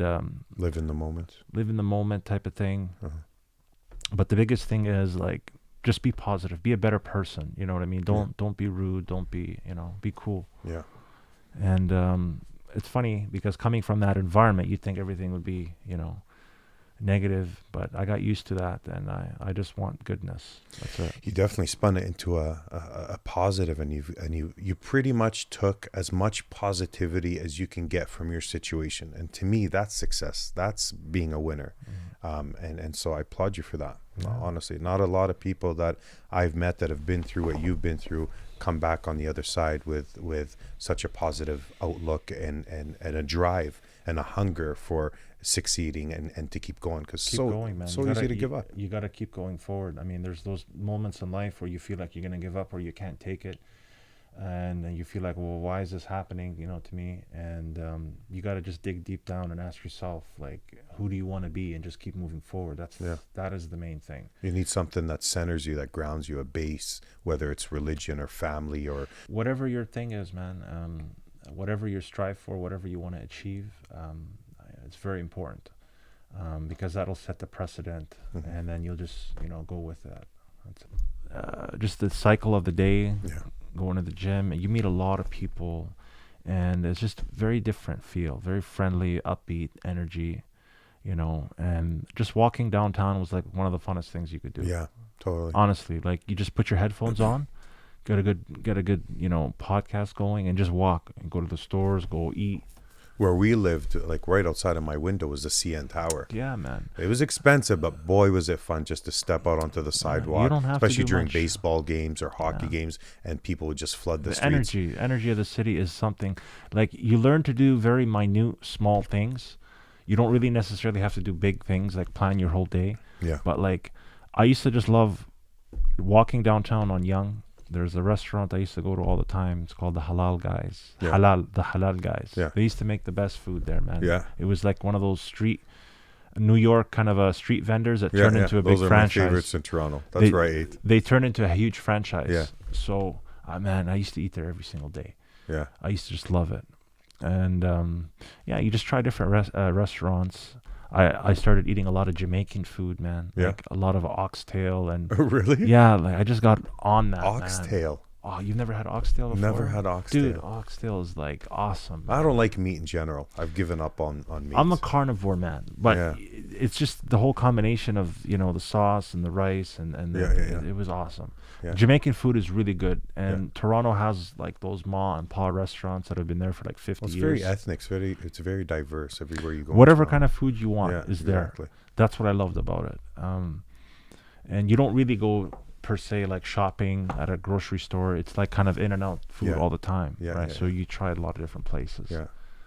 [SPEAKER 1] live in the moment.
[SPEAKER 2] Live in the moment, type of thing. But the biggest thing is just be positive, be a better person. You know what I mean? Don't be rude. Don't be, be cool. Yeah. And it's funny because coming from that environment, you'd think everything would be, negative, but I got used to that, and I just want goodness. That's it.
[SPEAKER 1] You definitely spun it into a positive, and you pretty much took as much positivity as you can get from your situation. And to me, that's success. That's being a winner. And so I applaud you for that. Yeah. Honestly, not a lot of people that I've met that have been through what you've been through come back on the other side with such a positive outlook and a drive and a hunger for succeeding and to keep going, because
[SPEAKER 2] going, man.
[SPEAKER 1] So easy to give up.
[SPEAKER 2] You got to keep going forward. I mean, there's those moments in life where you feel like you're going to give up or you can't take it. And then you feel like, well, why is this happening, to me? And you got to just dig deep down and ask yourself, like, who do you want to be, and just keep moving forward. That is the main thing.
[SPEAKER 1] You need something that centers you, that grounds you, a base, whether it's religion or family or
[SPEAKER 2] whatever your thing is, man. Whatever you strive for, whatever you want to achieve, it's very important, because that'll set the precedent, and then you'll just go with that. Just the cycle of the day.
[SPEAKER 1] Yeah.
[SPEAKER 2] Going to the gym, and you meet a lot of people, and it's just very different feel, very friendly, upbeat energy, and just walking downtown was like one of the funnest things you could do.
[SPEAKER 1] Yeah, totally.
[SPEAKER 2] Honestly, like you just put your headphones on, get a good podcast going, and just walk and go to the stores, go eat.
[SPEAKER 1] Where we lived, like right outside of my window, was the CN Tower.
[SPEAKER 2] Yeah, man.
[SPEAKER 1] It was expensive, but boy, was it fun just to step out onto the sidewalk.
[SPEAKER 2] You don't have
[SPEAKER 1] especially
[SPEAKER 2] to do
[SPEAKER 1] during
[SPEAKER 2] much.
[SPEAKER 1] Baseball games or hockey games, and people would just flood the streets.
[SPEAKER 2] Energy of the city is something like you learn to do very minute, small things. You don't really necessarily have to do big things like plan your whole day.
[SPEAKER 1] Yeah.
[SPEAKER 2] But like, I used to just love walking downtown on Yonge. There's a restaurant I used to go to all the time. It's called the Halal Guys.
[SPEAKER 1] Yeah.
[SPEAKER 2] The Halal Guys.
[SPEAKER 1] Yeah.
[SPEAKER 2] They used to make the best food there, man.
[SPEAKER 1] Yeah.
[SPEAKER 2] It was like one of those New York kind of a street vendors that turned into a big franchise.
[SPEAKER 1] Those are my favorites in Toronto. That's right.
[SPEAKER 2] They turned into a huge franchise.
[SPEAKER 1] Yeah.
[SPEAKER 2] So, man, I used to eat there every single day.
[SPEAKER 1] Yeah.
[SPEAKER 2] I used to just love it. And, you just try different restaurants. I started eating a lot of Jamaican food, man.
[SPEAKER 1] Yeah.
[SPEAKER 2] Like a lot of oxtail and
[SPEAKER 1] Really?
[SPEAKER 2] yeah, like I just got on that.
[SPEAKER 1] Oxtail.
[SPEAKER 2] Man. Oh, you've never had oxtail before?
[SPEAKER 1] Never had oxtail.
[SPEAKER 2] Dude, oxtail is like awesome. Man.
[SPEAKER 1] I don't like meat in general. I've given up on meat.
[SPEAKER 2] I'm a carnivore man, but it's just the whole combination of the sauce and the rice and it was awesome.
[SPEAKER 1] Yeah.
[SPEAKER 2] Jamaican food is really good, and Toronto has like those ma and pa restaurants that have been there for like 50 years.
[SPEAKER 1] It's very ethnic. It's very diverse everywhere you go.
[SPEAKER 2] Whatever kind of food you want is
[SPEAKER 1] exactly.
[SPEAKER 2] there. That's what I loved about it. And you don't really go per se like shopping at a grocery store. It's like kind of in and out food all the time, right? So you try a lot of different places.
[SPEAKER 1] Yeah.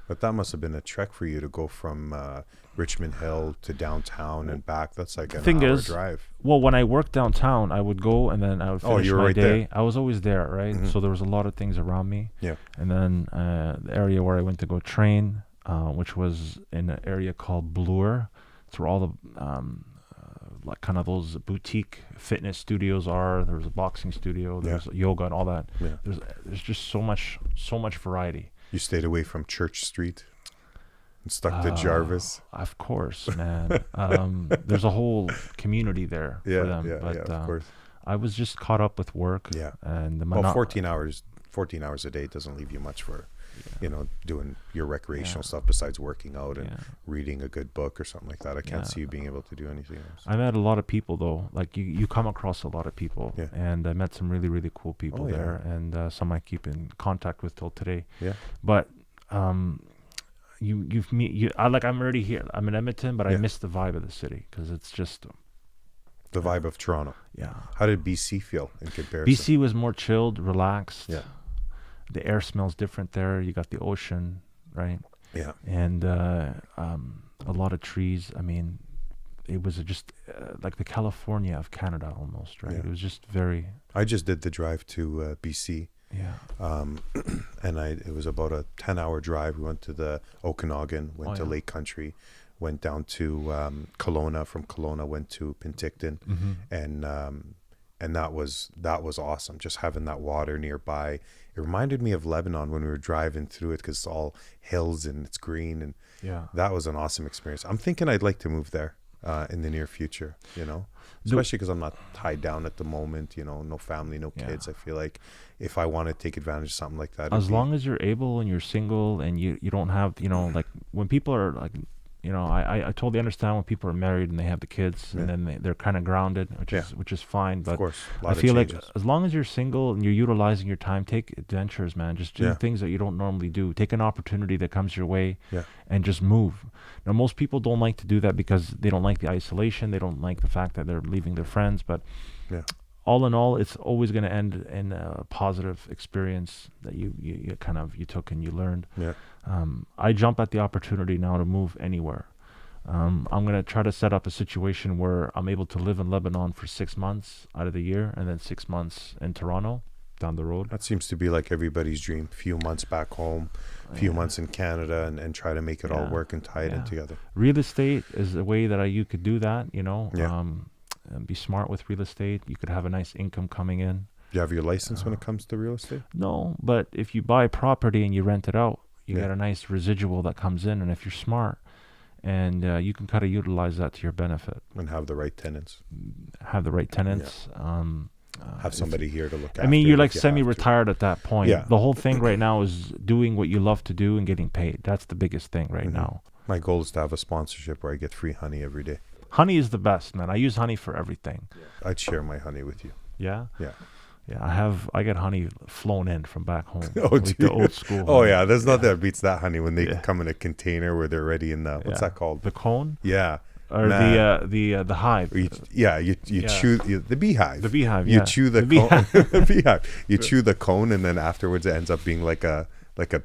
[SPEAKER 1] But that must have been a trek for you to go from Richmond Hill to downtown and back. That's like an hour drive.
[SPEAKER 2] Well, when I worked downtown, I would go and then I would finish my day.
[SPEAKER 1] There.
[SPEAKER 2] I was always there, right? So there was a lot of things around me.
[SPEAKER 1] Yeah.
[SPEAKER 2] And then the area where I went to go train, which was in an area called Bloor. It's where all the like kind of those boutique fitness studios are. There's a boxing studio. There's yoga and all that. Yeah. There's just so much variety.
[SPEAKER 1] You stayed away from Church Street and stuck to Jarvis.
[SPEAKER 2] Of course, man. There's a whole community there for them. But
[SPEAKER 1] of course.
[SPEAKER 2] I was just caught up with work.
[SPEAKER 1] Yeah.
[SPEAKER 2] And
[SPEAKER 1] 14 hours a day doesn't leave you much for, doing your recreational stuff besides working out and reading a good book or something like that. I can't see you being able to do anything else.
[SPEAKER 2] I met a lot of people though. Like you come across a lot of people, and I met some really, really cool people there, and some I keep in contact with till today. Yeah. But I'm already here. I'm in Edmonton, but I miss the vibe of the city because it's just
[SPEAKER 1] the vibe of Toronto. Yeah. How did BC feel in comparison?
[SPEAKER 2] BC was more chilled, relaxed.
[SPEAKER 1] Yeah.
[SPEAKER 2] The air smells different there. You got the ocean, right?
[SPEAKER 1] Yeah.
[SPEAKER 2] And a lot of trees. I mean, it was just like the California of Canada almost, right? It was just very...
[SPEAKER 1] I just did the drive to BC.
[SPEAKER 2] Yeah.
[SPEAKER 1] And it was about a 10-hour drive. We went to the Okanagan, went to Lake Country, went down to Kelowna. From Kelowna, went to Penticton. And that was awesome. Just having that water nearby. It reminded me of Lebanon when we were driving through it because it's all hills and it's green, and that was an awesome experience. I'm thinking I'd like to move there in the near future, especially because I'm not tied down at the moment, no family, no kids. I feel like if I want to take advantage of something like that,
[SPEAKER 2] as long as you're able and you're single and you don't have, like when people are like, I totally understand when people are married and they have the kids and then they're kind of grounded, which is fine. But of course, I feel like as long as you're single and you're utilizing your time, take adventures, man. Just do things that you don't normally do. Take an opportunity that comes your way and just move. Now, most people don't like to do that because they don't like the isolation. They don't like the fact that they're leaving their friends. But all in all, it's always going to end in a positive experience that you took and you learned.
[SPEAKER 1] Yeah.
[SPEAKER 2] I jump at the opportunity now to move anywhere. I'm going to try to set up a situation where I'm able to live in Lebanon for 6 months out of the year, and then 6 months in Toronto down the road.
[SPEAKER 1] That seems to be like everybody's dream. Few months back home, few months in Canada, and try to make it all work and tie it in together.
[SPEAKER 2] Real estate is a way that you could do that,
[SPEAKER 1] Yeah.
[SPEAKER 2] And be smart with real estate. You could have a nice income coming in.
[SPEAKER 1] Do you have your license when it comes to real estate?
[SPEAKER 2] No, but if you buy property and you rent it out, you get a nice residual that comes in, and if you're smart, and you can kind of utilize that to your benefit.
[SPEAKER 1] And have the right tenants.
[SPEAKER 2] Have the right tenants.
[SPEAKER 1] Yeah. Have somebody here to look after.
[SPEAKER 2] I mean, you're like semi-retired at that point.
[SPEAKER 1] Yeah.
[SPEAKER 2] The whole thing right now is doing what you love to do and getting paid. That's the biggest thing right now.
[SPEAKER 1] My goal is to have a sponsorship where I get free honey every day.
[SPEAKER 2] Honey is the best, man. I use honey for everything.
[SPEAKER 1] Yeah. I'd share my honey with you.
[SPEAKER 2] Yeah?
[SPEAKER 1] Yeah.
[SPEAKER 2] Yeah, I get honey flown in from back home.
[SPEAKER 1] Oh,
[SPEAKER 2] like the old school honey.
[SPEAKER 1] Oh, yeah. There's nothing that beats that honey when they come in a container where they're ready in the, what's that called?
[SPEAKER 2] The cone?
[SPEAKER 1] Yeah.
[SPEAKER 2] Or the hive.
[SPEAKER 1] You chew the beehive.
[SPEAKER 2] The beehive,
[SPEAKER 1] You chew the cone. The beehive. You chew the cone, and then afterwards it ends up being like a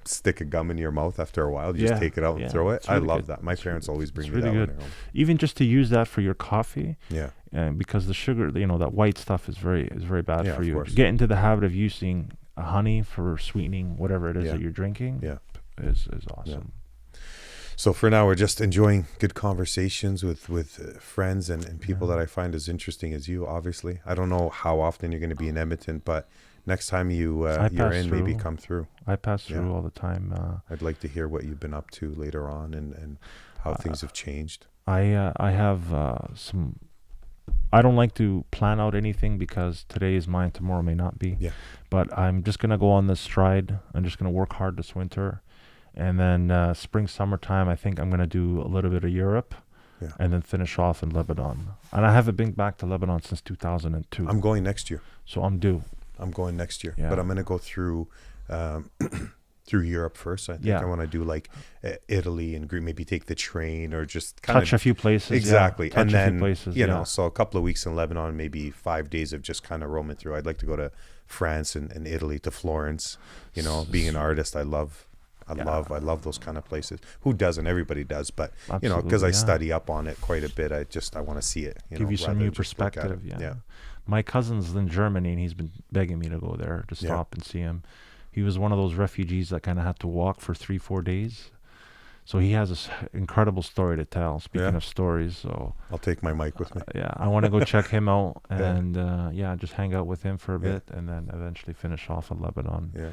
[SPEAKER 1] stick of gum in your mouth after a while. You just take it out and throw it. Really I love that. My parents always bring me that when they're home.
[SPEAKER 2] Even just to use that for your coffee.
[SPEAKER 1] Yeah.
[SPEAKER 2] Because the sugar, that white stuff is very bad for you. Get into the habit of using honey for sweetening whatever it is that you're drinking.
[SPEAKER 1] Yeah.
[SPEAKER 2] Is awesome.
[SPEAKER 1] Yeah. So for now, we're just enjoying good conversations with friends and people that I find as interesting as you, obviously. I don't know how often you're going to be in Edmonton, but next time you're in, maybe come through.
[SPEAKER 2] I pass through all the time.
[SPEAKER 1] I'd like to hear what you've been up to later on and how things have changed.
[SPEAKER 2] I have some... I don't like to plan out anything because today is mine, tomorrow may not be.
[SPEAKER 1] Yeah.
[SPEAKER 2] But I'm just going to go on this stride. I'm just going to work hard this winter. And then spring, summertime, I think I'm going to do a little bit of Europe and then finish off in Lebanon. And I haven't been back to Lebanon since 2002.
[SPEAKER 1] I'm going next year.
[SPEAKER 2] So I'm due.
[SPEAKER 1] I'm going next year.
[SPEAKER 2] Yeah.
[SPEAKER 1] But I'm going to go through through Europe first. I think I want to do like Italy and Greece, maybe take the train or just kind
[SPEAKER 2] touch a few places.
[SPEAKER 1] Exactly.
[SPEAKER 2] Touch
[SPEAKER 1] and then,
[SPEAKER 2] a few places,
[SPEAKER 1] so a couple of weeks in Lebanon, maybe 5 days of just kind of roaming through. I'd like to go to France and Italy, to Florence. Being an artist, I love those kind of places. Who doesn't? Everybody does. But, because I study up on it quite a bit, I want to see it.
[SPEAKER 2] Give you some new perspective. Yeah. My cousin's in Germany, and he's been begging me to go there to stop and see him. He was one of those refugees that kind of had to walk for 3-4 days. So he has this incredible story to tell. Speaking of stories, so
[SPEAKER 1] I'll take my mic with me.
[SPEAKER 2] I want to go check him out and just hang out with him for a bit, and then eventually finish off in Lebanon.
[SPEAKER 1] Yeah.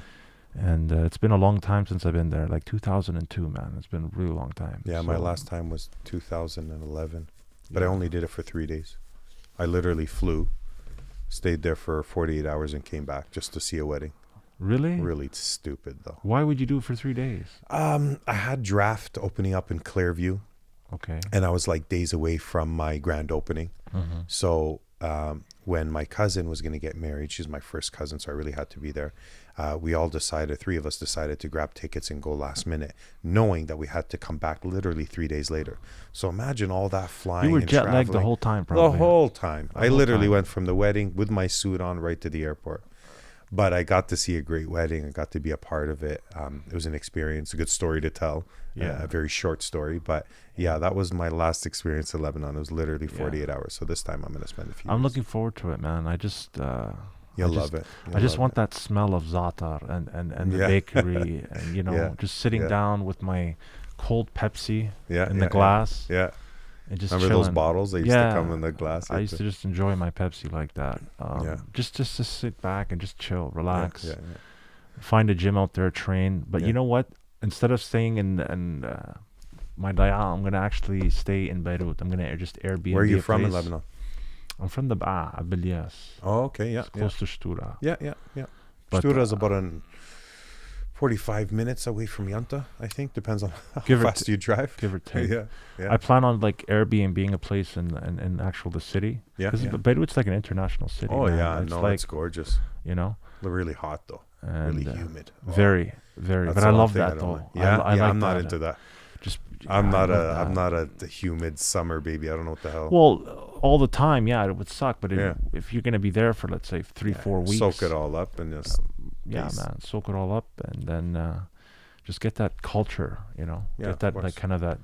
[SPEAKER 2] And it's been a long time since I've been there, like 2002, man. It's been a really long time.
[SPEAKER 1] Yeah, my last time was 2011, but I only did it for 3 days. I literally flew, stayed there for 48 hours, and came back just to see a wedding.
[SPEAKER 2] Really?
[SPEAKER 1] Really stupid, though.
[SPEAKER 2] Why would you do it for 3 days?
[SPEAKER 1] I had draft opening up in Clairview.
[SPEAKER 2] Okay.
[SPEAKER 1] And I was like days away from my grand opening. Mm-hmm. So when my cousin was going to get married, she's my first cousin, so I really had to be there. We all decided, 3 of us decided to grab tickets and go last minute, knowing that we had to come back literally 3 days later. So imagine all that flying.
[SPEAKER 2] You were
[SPEAKER 1] and
[SPEAKER 2] jet lagged
[SPEAKER 1] traveling.
[SPEAKER 2] the whole time, probably.
[SPEAKER 1] The whole time. I literally went from the wedding with my suit on right to the airport. But I got to see a great wedding. I got to be a part of it. It was an experience, a good story to tell. A very short story. But that was my last experience in Lebanon. It was literally 48 hours. So this time I'm going to spend a few
[SPEAKER 2] I'm
[SPEAKER 1] days.
[SPEAKER 2] looking forward to it, man. I just...
[SPEAKER 1] You'll love it.
[SPEAKER 2] I just want that smell of za'atar and the bakery and, just sitting down with my cold Pepsi in the glass.
[SPEAKER 1] Yeah.
[SPEAKER 2] And just
[SPEAKER 1] remember
[SPEAKER 2] chilling.
[SPEAKER 1] Those bottles that used to come in the glass?
[SPEAKER 2] I used to just enjoy my Pepsi like that. Just to sit back and just chill, relax. Find a gym out there, train. But you know what? Instead of staying in my daya, I'm going to actually stay in Beirut. I'm going to just Airbnb.
[SPEAKER 1] Where are you from in Lebanon?
[SPEAKER 2] I'm from the Abelias.
[SPEAKER 1] Oh, okay, yeah.
[SPEAKER 2] It's close to Shtura.
[SPEAKER 1] Yeah. Shtura is about 45 minutes away from Yanta, I think. Depends on how fast you drive.
[SPEAKER 2] Give or take.
[SPEAKER 1] Yeah.
[SPEAKER 2] I plan on like Airbnb a place in actual the city.
[SPEAKER 1] Yeah.
[SPEAKER 2] Beirut's like an international city.
[SPEAKER 1] Oh,
[SPEAKER 2] man.
[SPEAKER 1] It's gorgeous. Really hot though.
[SPEAKER 2] And
[SPEAKER 1] really humid.
[SPEAKER 2] Very, very. But I love that though.
[SPEAKER 1] I'm not into that.
[SPEAKER 2] Just
[SPEAKER 1] I'm not a humid summer baby. I don't know what the hell.
[SPEAKER 2] Well, all the time, yeah, it would suck. But if you're gonna be there for, let's say, 3-4 weeks,
[SPEAKER 1] soak it all up and just
[SPEAKER 2] man, soak it all up, and then just get that culture, get that like kind of that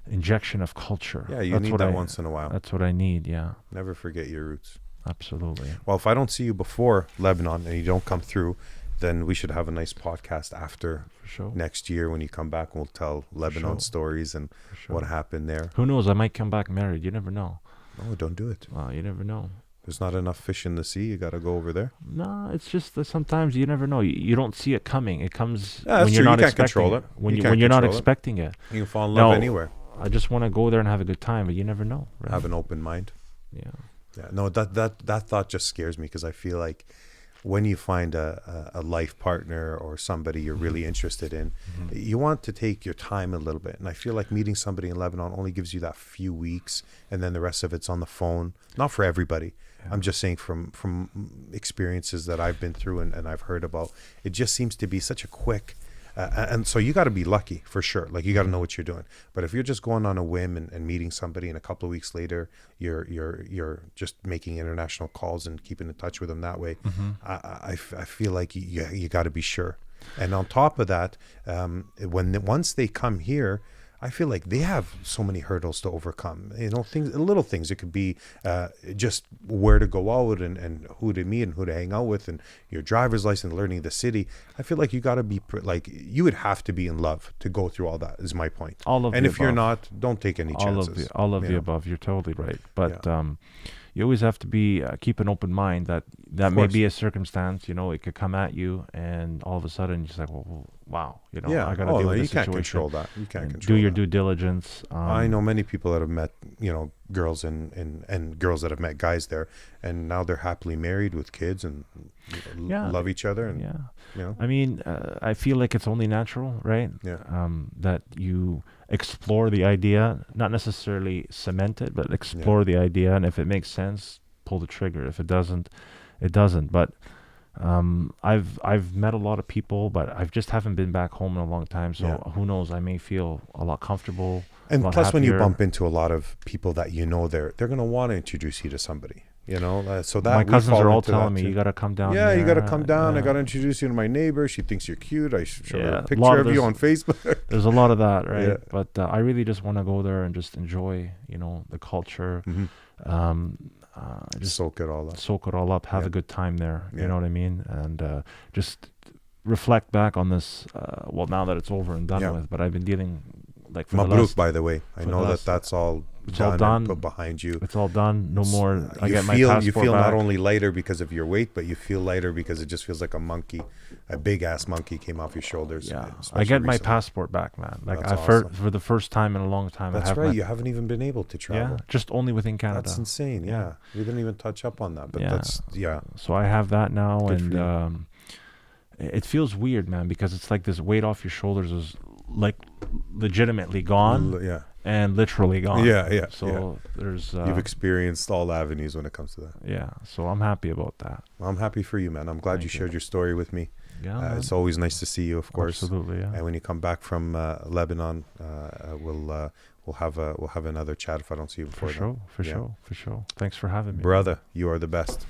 [SPEAKER 2] injection of culture.
[SPEAKER 1] Yeah, you need that once in a while.
[SPEAKER 2] That's what I need. Yeah,
[SPEAKER 1] never forget your roots.
[SPEAKER 2] Absolutely.
[SPEAKER 1] Well, if I don't see you before Lebanon and you don't come through, then we should have a nice podcast after next year when you come back, and we'll tell Lebanon stories and what happened there.
[SPEAKER 2] Who knows? I might come back married. You never know.
[SPEAKER 1] No, don't do it.
[SPEAKER 2] You never know.
[SPEAKER 1] There's not enough fish in the sea. You got to go over there.
[SPEAKER 2] No, it's just that sometimes you never know. You don't see it coming. It comes
[SPEAKER 1] when you're not expecting it.
[SPEAKER 2] When you're not expecting it.
[SPEAKER 1] You can fall in love anywhere.
[SPEAKER 2] I just want to go there and have a good time, but you never know. Right?
[SPEAKER 1] Have an open mind.
[SPEAKER 2] Yeah.
[SPEAKER 1] Yeah. No, that thought just scares me, because I feel like when you find a life partner or somebody you're really interested in, you want to take your time a little bit. And I feel like meeting somebody in Lebanon only gives you that few weeks, and then the rest of it's on the phone. Not for everybody. Yeah. I'm just saying from experiences that I've been through and I've heard about, it just seems to be such a quick, and so you got to be lucky for sure. Like, you got to know what you're doing. But if you're just going on a whim and meeting somebody, and a couple of weeks later you're just making international calls and keeping in touch with them that way, I feel like you got to be sure. And on top of that, once they come here, I feel like they have so many hurdles to overcome. Little things. It could be just where to go out and who to meet and who to hang out with, and your driver's license, learning the city. I feel like you got to be you would have to be in love to go through all that. Is my point. And if you're not, don't take any chances.
[SPEAKER 2] All of the above. You're totally right. But you always have to be keep an open mind that may be a circumstance. It could come at you, and all of a sudden you're just like, well, wow, I got to deal with this situation. You can't control
[SPEAKER 1] that. You can't control.
[SPEAKER 2] Do your due diligence.
[SPEAKER 1] I know many people that have met, girls and girls that have met guys there, and now they're happily married with kids and love each other. And
[SPEAKER 2] I mean, I feel like it's only natural, right?
[SPEAKER 1] Yeah.
[SPEAKER 2] That you explore the idea, not necessarily cement it, but explore the idea, and if it makes sense, pull the trigger. If it doesn't, it doesn't. But I've met a lot of people, but I just haven't been back home in a long time. So who knows? I may feel a lot comfortable.
[SPEAKER 1] And plus, when you bump into a lot of people that they're going to want to introduce you to somebody. So that
[SPEAKER 2] my cousins are all telling me, you got to come down.
[SPEAKER 1] Yeah, you got to come down. I got to introduce you to my neighbor. She thinks you're cute. I show her a picture of you on Facebook.
[SPEAKER 2] There's a lot of that, right? Yeah. But I really just want to go there and just enjoy, the culture.
[SPEAKER 1] Just soak it all up.
[SPEAKER 2] Have a good time there. You know what I mean? And just reflect back on this. Now that it's over and done with, but I've been dealing for
[SPEAKER 1] Mabruk, by the way. I know that's all. It's all done. Put behind you.
[SPEAKER 2] It's all done. No more. I get my
[SPEAKER 1] passport
[SPEAKER 2] back.
[SPEAKER 1] You feel not only lighter because of your weight, but you feel lighter because it just feels like a big ass monkey came off your shoulders.
[SPEAKER 2] Yeah, I get my passport back, man. Awesome. For the first time in a long time.
[SPEAKER 1] That's right. You haven't even been able to travel.
[SPEAKER 2] Yeah, just only within Canada.
[SPEAKER 1] That's insane. Yeah, we didn't even touch up on that. But
[SPEAKER 2] So I have that now, and it feels weird, man, because it's like this weight off your shoulders is like legitimately gone. And literally gone.
[SPEAKER 1] Yeah.
[SPEAKER 2] So there's
[SPEAKER 1] you've experienced all avenues when it comes to that.
[SPEAKER 2] Yeah. So I'm happy about that.
[SPEAKER 1] Well, I'm happy for you, man. I'm glad you shared your story with me.
[SPEAKER 2] Yeah.
[SPEAKER 1] It's always nice to see you, of course.
[SPEAKER 2] Absolutely. Yeah.
[SPEAKER 1] And when you come back from Lebanon, we'll have another chat if I don't see you before.
[SPEAKER 2] For sure. Thanks for having me,
[SPEAKER 1] brother. You are the best.